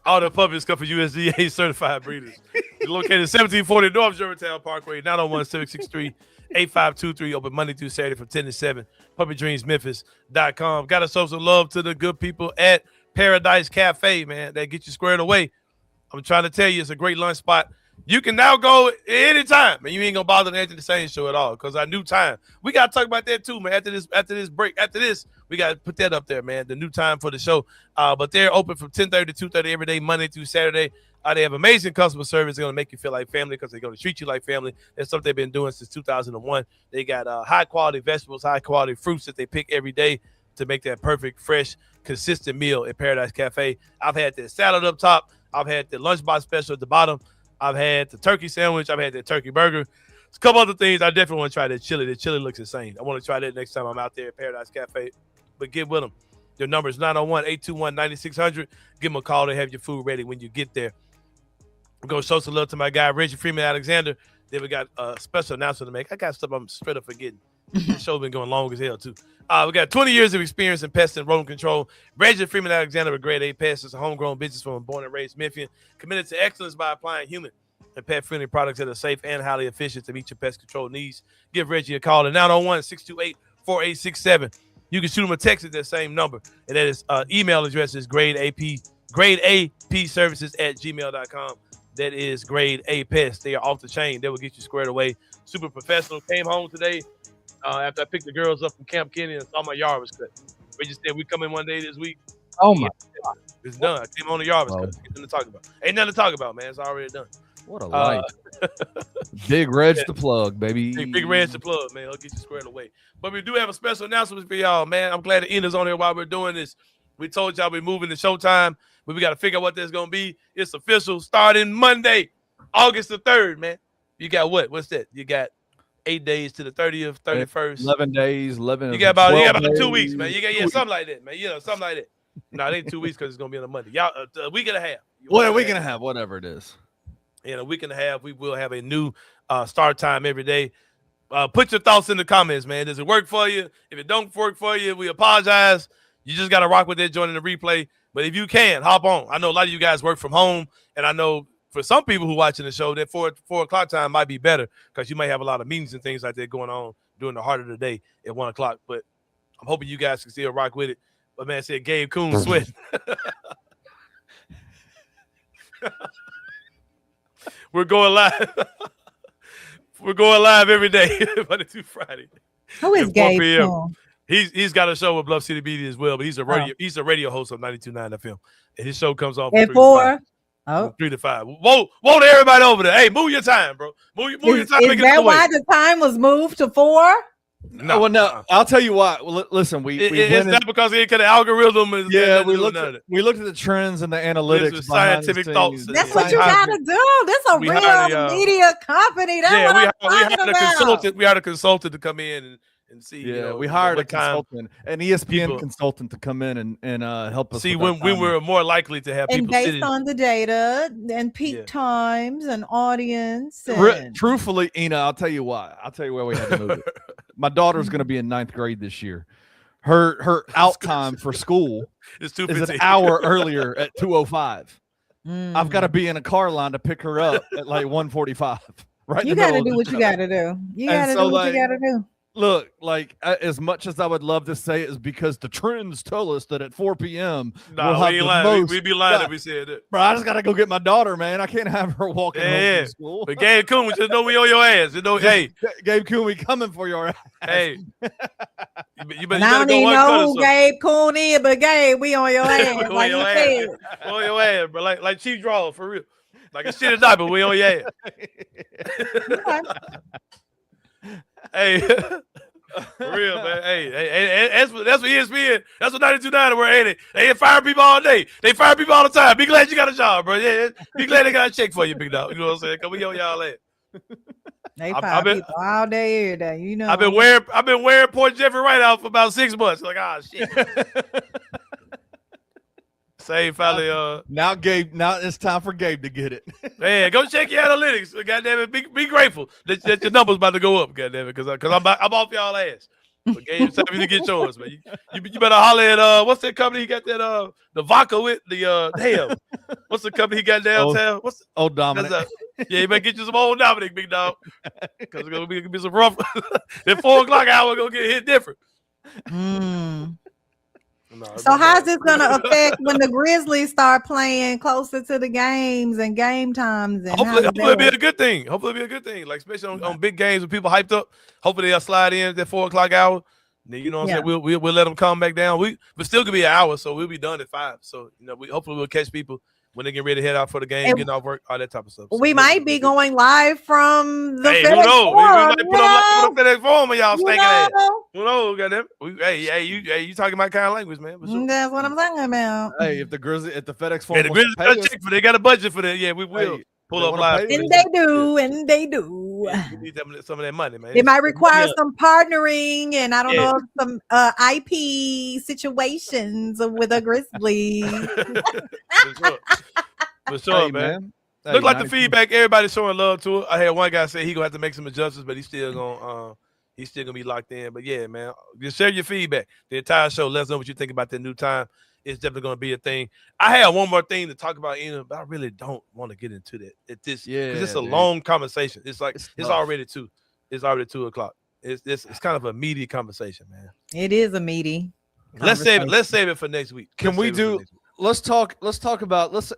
All the puppies come from USDA certified breeders. You're located 1740 North Germantown Parkway, 901-763-8523. Open Monday through Saturday from 10 to 7. PuppyDreamsMemphis.com. Got to show some love to the good people at Paradise Cafe, man. That get you squared away. I'm trying to tell you, it's a great lunch spot. You can now go anytime, and you ain't gonna bother the Anthony Sain show at all because our new time. We gotta talk about that too, man. After this break, we gotta put that up there, man. The new time for the show. But they're open from 10:30 to 2:30 every day, Monday through Saturday. They have amazing customer service. They're gonna make you feel like family because they're gonna treat you like family. That's something they've been doing since 2001. They got high quality vegetables, high quality fruits that they pick every day to make that perfect, fresh, consistent meal at Paradise Cafe. I've had the salad up top. I've had the lunchbox special at the bottom. I've had the turkey sandwich. I've had the turkey burger. There's a couple other things. I definitely want to try that chili. The chili looks insane. I want to try that next time I'm out there at Paradise Cafe. But get with them. Their number is 901-821-9600. Give them a call to have your food ready when you get there. We're going to show some love to my guy, Reggie Freeman Alexander. Then we got a special announcement to make. I got stuff I'm straight up forgetting. The show been going long as hell, too. We got 20 years of experience in pest and rodent control. Reggie Freeman Alexander with Grade A Pest is a homegrown businesswoman born and raised Memphis, committed to excellence by applying human and pet-friendly products that are safe and highly efficient to meet your pest control needs. Give Reggie a call at 901-628-4867. You can shoot him a text at that same number, and that is email address is gradeapservices@gmail.com. That is Grade A Pest. They are off the chain. They will get you squared away. Super professional. Came home today. After I picked the girls up from Camp Kenny and saw my yard was cut. We just said we come in one day this week. Oh my God. It's done. I came on the yard was cut. Ain't nothing to talk about. Ain't nothing to talk about, man. It's already done. What a life. Big Reg the plug, baby. Big Reg the plug, man. He'll get you squared away. But we do have a special announcement for y'all, man. I'm glad that Ena's on here while we're doing this. We told y'all we're moving to Showtime, but we got to figure out what that's going to be. It's official starting Monday, August the 3rd, man. You got what? What's that? You got 8 days to the 30th, 31st. 11 days, 11. You got about 2 days. weeks, man. You got something like that, man. Something like that. No, it ain't 2 weeks because it's going to be on a Monday. Y'all, a week and a half. What a week and a half, whatever it is. In a week and a half, we will have a new start time every day. Put your thoughts in the comments, man. Does it work for you? If it don't work for you, we apologize. You just got to rock with it, joining the replay. But if you can, hop on. I know a lot of you guys work from home, and I know for some people who are watching the show, that 4 o'clock time might be better because you might have a lot of meetings and things like that going on during the heart of the day at 1 o'clock. But I'm hoping you guys can still rock with it. But man said Gabe Coon sweat. We're going live. We're going live every day, Monday through Friday. Who is Gabe Coon? He's got a show with Bluff City Media as well, but he's a radio host of 92.9 FM. And his show comes on at 4. Oh, 3 to 5. Whoa to everybody over there. Hey, move your time, bro. Move your time. Is that why the time was moved to 4? No, well, no. I'll tell you why. Well, listen, it's not because it could algorithm. We looked at the trends and the analytics, scientific thoughts. That's what you got to do. This is a real media company. That's what I'm talking about. We hired a consultant to come in and see. Yeah, we hired a consultant, an ESPN consultant to come in and help us see when we're more likely to have people based on the data and peak times and audience. Truthfully, Ena, I'll tell you why. I'll tell you where we had to move it. My daughter's going to be in 9th grade this year. Her out time for school is an hour earlier at 2:05. I've got to be in a car line to pick her up at like 1:45. Right, you got to do what you got to do. You got to do what you got to do. Look, like as much as I would love to say it is because the trends tell us that at 4 p.m. We'd be lying if we said it. Bro, I just gotta go get my daughter, man. I can't have her walking home from school. But Gabe Coon, we just know we on your ass. Hey, Gabe Coon, we coming for your ass. Hey, you better I don't even know who Gabe Coon is, but Gabe, we on your ass. Like you said, on your ass, bro. Like Chief Draw for real. Like a shit or not, but we on your ass. Hey, for real, man. Hey, that's what ESPN. That's what 92.9 were, ain't it? They fire people all day. They fire people all the time. Be glad you got a job, bro. Yeah, be glad they got a check for you, big dog. You know what I'm saying? Cause we on y'all ass. They fire people all day, every day. You know. I've been wearing Port Jeffrey right out for about 6 months. Like, shit. Say finally, now it's time for Gabe to get it. Man, go check your analytics. Goddamn it, be grateful that your numbers about to go up. Goddamn it, because I'm off y'all ass. But Gabe, it's time for you to get yours, man. You better holler at what's that company he got that the vodka with the what's the company he got downtown? What's Old Dominic? Yeah, you better get you some Old Dominic, big dog, because it's gonna be some rough. That 4 o'clock hour gonna get hit different. No, so how's this going to affect when the Grizzlies start playing closer to the games and game times? And hopefully it'll be a good thing. Like especially on big games when people hyped up. Hopefully they'll slide in at 4 o'clock hour. Then, you know what I'm saying? We'll let them come back down. But still could be an hour, so we'll be done at 5. So hopefully we'll catch people when they get ready to head out for the game, getting off work, all that type of stuff. So we might be going live from the FedEx Forum. We might put up the FedEx Forum and y'all stinking ass. Who knows, goddamn? You talking my kind of language, man. Sure. That's what I'm talking about. Hey, if the FedEx Forum, the Grizzlies got a check, but they got a budget for that. Yeah, we will pull up live. And they do. Yeah, we need some of that money, man. It might require some partnering and I don't know, some IP situations with a Grizzlies. For sure, man. Look like the feedback. Everybody's showing love to it. I had one guy say he gonna have to make some adjustments, but he's still gonna be locked in. But yeah, man, just share your feedback. The entire show. Let us know what you think about the new time. It's definitely gonna be a thing. I have one more thing to talk about, but I really don't want to get into that at this. Because it's a long conversation. It's like it's already 2. It's already 2 o'clock. It's kind of a meaty conversation, man. It is a meaty. Let's save it for next week. Let's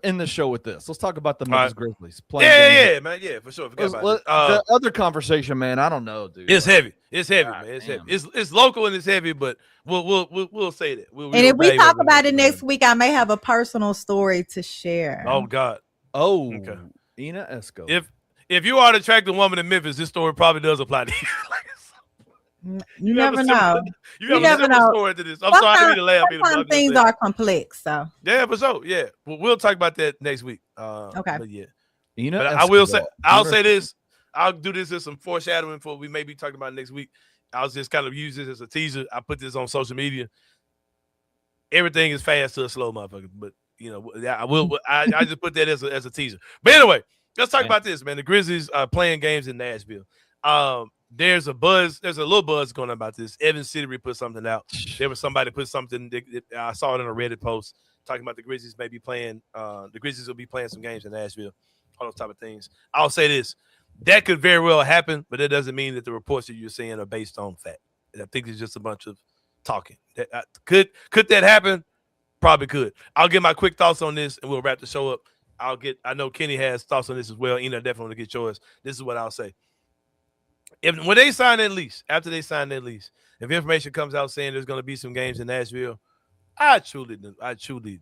end the show with this. Let's talk about the Memphis Grizzlies. Yeah, man. Yeah, for sure. The other conversation, man, I don't know, dude. It's heavy. It's heavy, man. It's heavy. It's local and it's heavy, but we'll say that. And if we talk about it next week, I may have a personal story to share. Oh God. Oh. Okay. Ena Esco. If you are an attractive woman in Memphis, this story probably does apply to you. You never know. You never know. Story to this. I'm sorry, I didn't mean to laugh. Sometimes things are complex. So yeah, for sure. Yeah, we'll talk about that next week. Okay. But yeah. Ena But Esco. I will say, I'll say this. I'll do this as some foreshadowing for what we may be talking about next week. I'll just kind of use this as a teaser. I put this on social media. Everything is fast to a slow motherfucker, but you know, I will. I just put that as a teaser. But anyway, let's talk about this, man. The Grizzlies are playing games in Nashville. There's a little buzz going on about this. Evan Cittery put something out. There was somebody put something. I saw it in a Reddit post talking about the Grizzlies may be playing. The Grizzlies will be playing some games in Nashville. All those type of things. I'll say this: that could very well happen, but it doesn't mean that the reports that you're seeing are based on fact. I think it's just a bunch of talking. Could that happen? Probably could. I'll get my quick thoughts on this, and we'll wrap the show up. I know Kenny has thoughts on this as well. Ena definitely get yours. This is what I'll say. When they sign that lease, after they sign that lease, if information comes out saying there's going to be some games in Nashville, I truly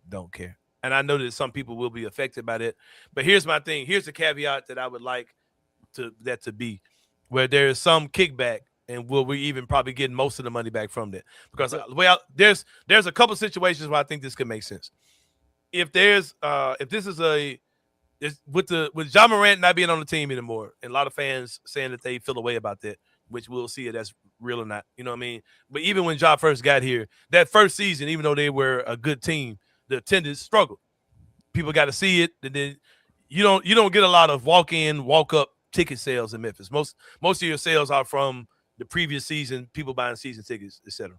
don't care. And I know that some people will be affected by that. But here's my thing. Here's the caveat that I would like that to be, where there is some kickback, and will we even probably get most of the money back from that? Because there's a couple situations where I think this could make sense. If this is with Ja Morant not being on the team anymore, and a lot of fans saying that they feel a way about that, which we'll see if that's real or not. You know what I mean? But even when Ja first got here, that first season, even though they were a good team, the attendance struggled. People got to see it, and then you don't get a lot of walk-in, walk-up ticket sales in Memphis. Most of your sales are from the previous season, people buying season tickets, etc.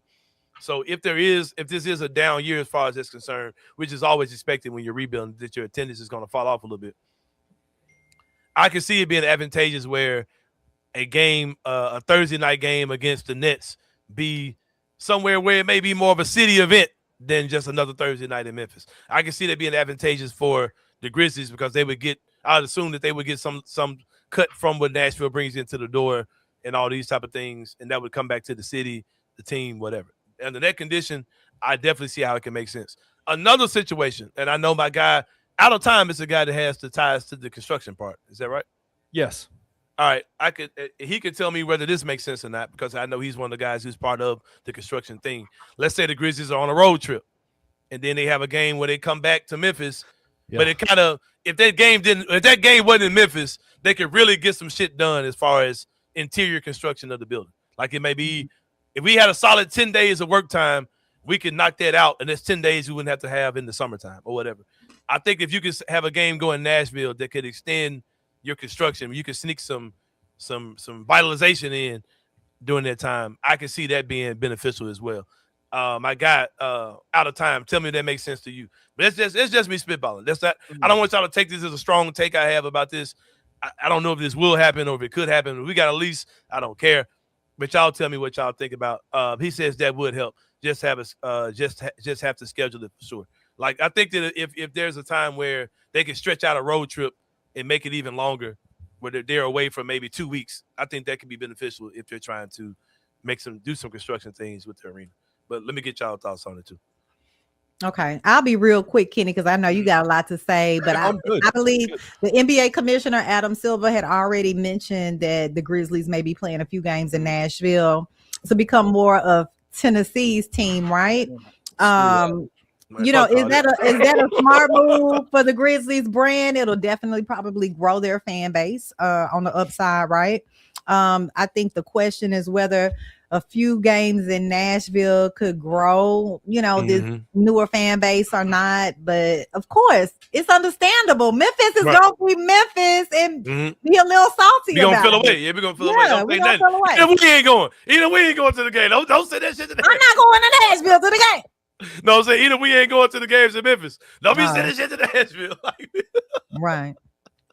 So if this is a down year as far as that's concerned, which is always expected when you're rebuilding, that your attendance is going to fall off a little bit. I can see it being advantageous where a game, a Thursday night game against the Nets, be somewhere where it may be more of a city event than just another Thursday night in Memphis. I can see that being advantageous for the Grizzlies because I'd assume that they would get some cut from what Nashville brings into the door and all these type of things, and that would come back to the city, the team, whatever. Under that condition, I definitely see how it can make sense. Another situation, and I know my guy, Out of Time is a guy that has the ties to the construction part. Is that right? Yes. All right. He could tell me whether this makes sense or not, because I know he's one of the guys who's part of the construction thing. Let's say the Grizzlies are on a road trip, and then they have a game where they come back to Memphis. Yeah. But it kind of, if that game wasn't in Memphis, they could really get some shit done as far as interior construction of the building. Like it may be, if we had a solid 10 days of work time, we could knock that out, and there's 10 days we wouldn't have to have in the summertime or whatever. I think if you could have a game go in Nashville that could extend your construction, you could sneak some vitalization in during that time. I can see that being beneficial as well. My guy, Out of Time, tell me if that makes sense to you. But it's just me spitballing. That's not. I don't want y'all to take this as a strong take I have about this. I don't know if this will happen or if it could happen. If we got a lease, I don't care. But y'all tell me what y'all think about. He says that would help. Just have to schedule it for sure. Like I think that if there's a time where they can stretch out a road trip and make it even longer, where they're away for maybe 2 weeks, I think that could be beneficial if they're trying to do some construction things with the arena. But let me get y'all thoughts on it too. Okay, I'll be real quick, Kenny, because I know you got a lot to say, but I believe the NBA commissioner, Adam Silver, had already mentioned that the Grizzlies may be playing a few games in Nashville to become more of Tennessee's team, right? You know, is that a smart move for the Grizzlies brand? It'll definitely probably grow their fan base on the upside, right? I think the question is whether a few games in Nashville could grow, this newer fan base or not. But of course, it's understable. Memphis is going to be Memphis and be a little salty. We're going to feel away. Yeah, we're going to feel away. We're going to feel away. We ain't going. Either we ain't going to the game. Don't say that shit to the game. I'm not going to Nashville to the game. No, I'm saying either we ain't going to the games in Memphis. Don't be saying that shit to Nashville. Right.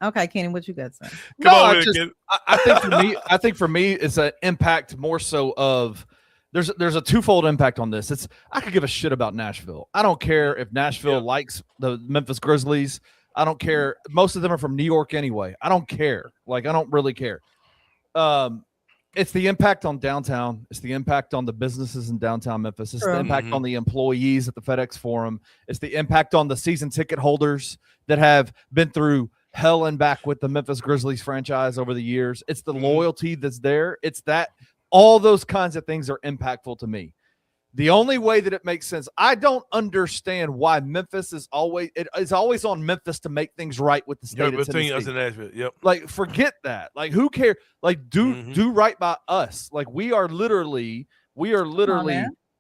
Okay, Kenny, what you got to say? I think for me, it's an impact more so of there's a twofold impact on this. I could give a shit about Nashville. I don't care if Nashville likes the Memphis Grizzlies. I don't care. Most of them are from New York anyway. I don't care. Like, I don't really care. It's the impact on downtown. It's the impact on the businesses in downtown Memphis. It's the impact on the employees at the FedEx Forum. It's the impact on the season ticket holders that have been through hell and back with the Memphis Grizzlies franchise over the years. It's the loyalty that's there. It's that all those kinds of things are impactful to me. The only way that it makes sense, I don't understand why Memphis is always on Memphis to make things right with the state of Tennessee. Us in Nashville. Yep. Like, forget that. Like, who cares? Like, do right by us. Like, we are literally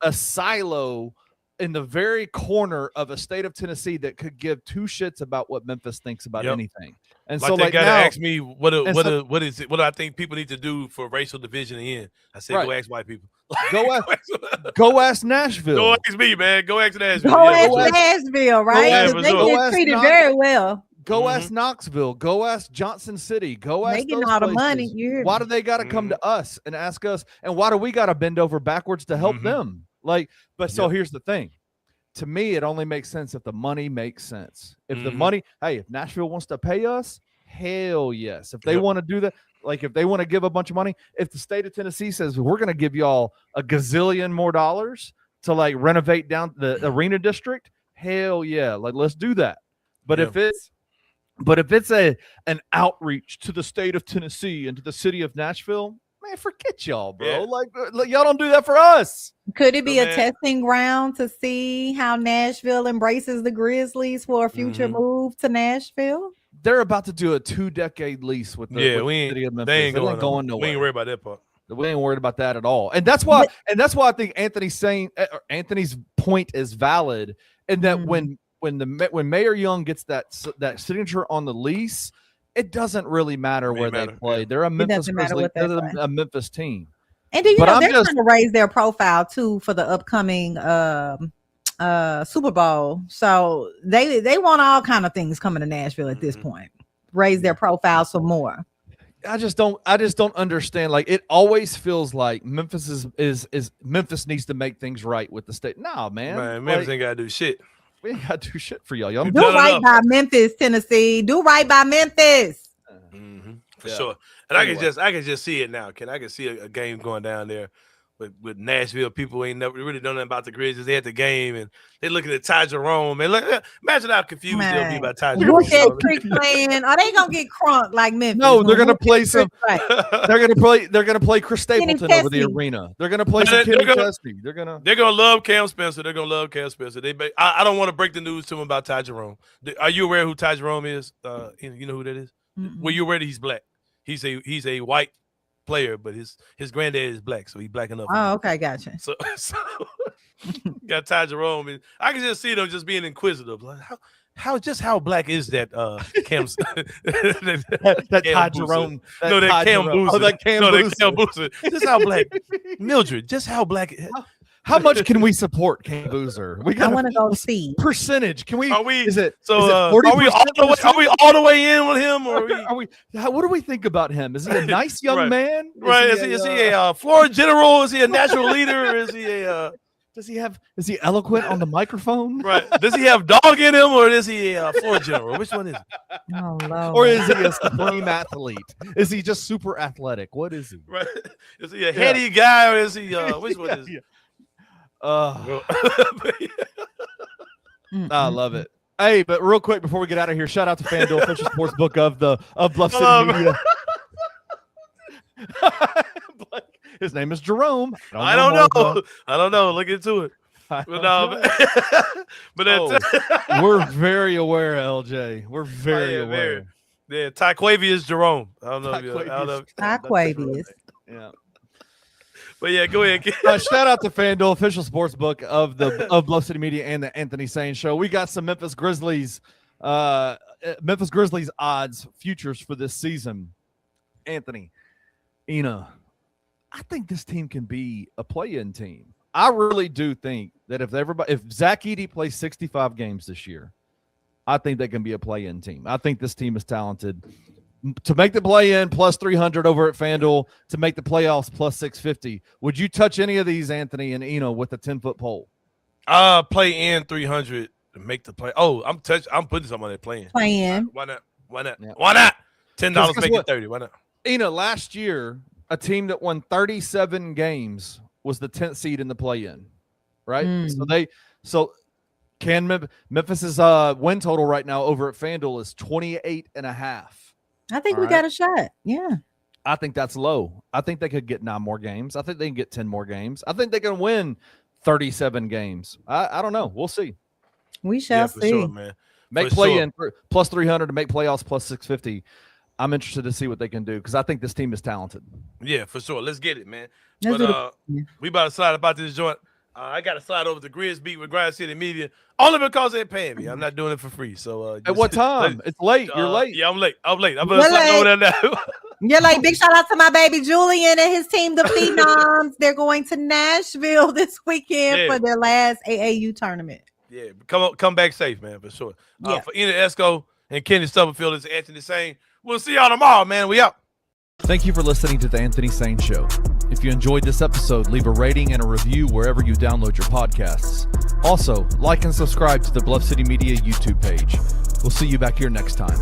a silo in the very corner of a state of Tennessee that could give two shits about what Memphis thinks about anything. And like, so, they gotta now, ask me what is it? What do I think people need to do for racial division in? I said, go ask white people. Go ask Nashville. Go ask me, man. Go ask Nashville. Go ask Nashville, right? They get treated very well. Go ask Knoxville. Go ask Johnson City. Go ask making those all the places. money. Why do they got to come to us and ask us? And why do we got to bend over backwards to help them? Like, but so here's the thing. To me, it only makes sense if the money makes sense. If the money, hey, if Nashville wants to pay us, hell yes. If they want to do that, like if they want to give a bunch of money, if the state of Tennessee says we're going to give y'all a gazillion more dollars to like renovate down the arena district, hell yeah, like let's do that. But if it's an outreach to the state of Tennessee and to the city of Nashville, man, forget y'all, bro. Yeah. Like y'all don't do that for us. Could it be a testing ground to see how Nashville embraces the Grizzlies for a future move to Nashville? They're about to do a 2-decade lease with the city of Memphis. They ain't going nowhere. We ain't worried about that part. We ain't worried about that at all. And that's why I think Anthony's point is valid. And that when Mayor Young gets that signature on the lease, it doesn't really matter where they play. They're a Memphis Grizzlies. They're a Memphis team. And do you know they're trying to raise their profile too for the upcoming Super Bowl? So they want all kind of things coming to Nashville at this point. Raise their profile some more. I just don't understand. Like, it always feels like Memphis is Memphis needs to make things right with the state. No, man. Memphis ain't gotta do shit. We ain't gotta do shit for y'all. Y'all do right by Memphis, Tennessee. Do right by Memphis. For sure. And anyway. I can just see it now. I can see a game going down there with Nashville. People ain't never really know nothing about the Grizzlies. They at the game and they looking at Ty Jerome. And imagine how confused they'll be about Ty Jerome. Look at Creek playing. Are they gonna get crunk like Memphis? No, they're gonna play some. They're gonna play Chris Stapleton over the arena. They're gonna play some Kenny Chesney. They're gonna love Cam Spencer. They're gonna love Cam Spencer. I don't want to break the news to them about Ty Jerome. Are you aware who Ty Jerome is? You know who that is? Well, you aware that he's black? He's a white player, but his granddad is black, so he's black enough. Oh, okay, gotcha. So got Ty Jerome, and I can just see them just being inquisitive. Like, how black is that Cam? that Ty Jerome? That Cam Boozer. Oh, that Cam Boozer. Just how black, Mildred. Just how black. How much can we support Cam Boozer? I want to go see percentage. Can we? Are we? Is it? So are we all the way in with him, or what do we think about him? Is he a nice young man? Right? Is he a floor general? Is he a natural leader? Is he a? Is he eloquent on the microphone? Right. Does he have dog in him, or is he a floor general? Which one is it? Oh, Lord. Or is he a supreme athlete? Is he just super athletic? What is he? Right. Is he a heady guy, or is he which one is he? I love it. Hey, but real quick before we get out of here, shout out to FanDuel, official sports book of Bluff City Media. His name is Jerome. I don't know. Look into it. We're very aware, LJ. We're very aware. Yeah, Taquavius Jerome. I don't know. Taquavius. Yeah. But yeah, go ahead. Shout out to FanDuel, official sports book of Bluff City Media and the Anthony Sain Show. We got some Memphis Grizzlies odds futures for this season. Anthony, Ena, I think this team can be a play-in team. I really do think that if Zach Edey plays 65 games this year, I think they can be a play-in team. I think this team is talented. To make the play-in plus 300 over at FanDuel, to make the playoffs plus 650. Would you touch any of these, Anthony and Ena, with a 10-foot pole? Play in 300 to make the play. Oh, I'm putting something on that play-in. Play-in. Why not? Yeah. Why not? $10 make it 30. Why not? Ena, last year, a team that won 37 games was the 10th seed in the play-in, right? So Memphis's win total right now over at FanDuel is 28.5. I think we got a shot. Yeah. I think that's low. I think they could get 9 more games. I think they can get 10 more games. I think they can win 37 games. I don't know. We'll see. We shall see. Sure, man. Make play-in plus 300 to make playoffs plus 650. I'm interested to see what they can do because I think this team is talented. Yeah, for sure. Let's get it, man. Let's We about to slide about this joint. I got to slide over to Grizz Beat with Grind City Media only because they're paying me. I'm not doing it for free. So at what time? It's late. You're late. Yeah, I'm late. I'm going to slide over there now. You're like, big shout out to my baby Julian and his team, the Phenoms. They're going to Nashville this weekend for their last AAU tournament. Yeah, come back safe, man, for sure. For Ena Esco and Kenny Stubblefield, it's Anthony Sain. We'll see y'all tomorrow, man. We out. Thank you for listening to the Anthony Sain Show. If you enjoyed this episode, leave a rating and a review wherever you download your podcasts. Also, like and subscribe to the Bluff City Media YouTube page. We'll see you back here next time.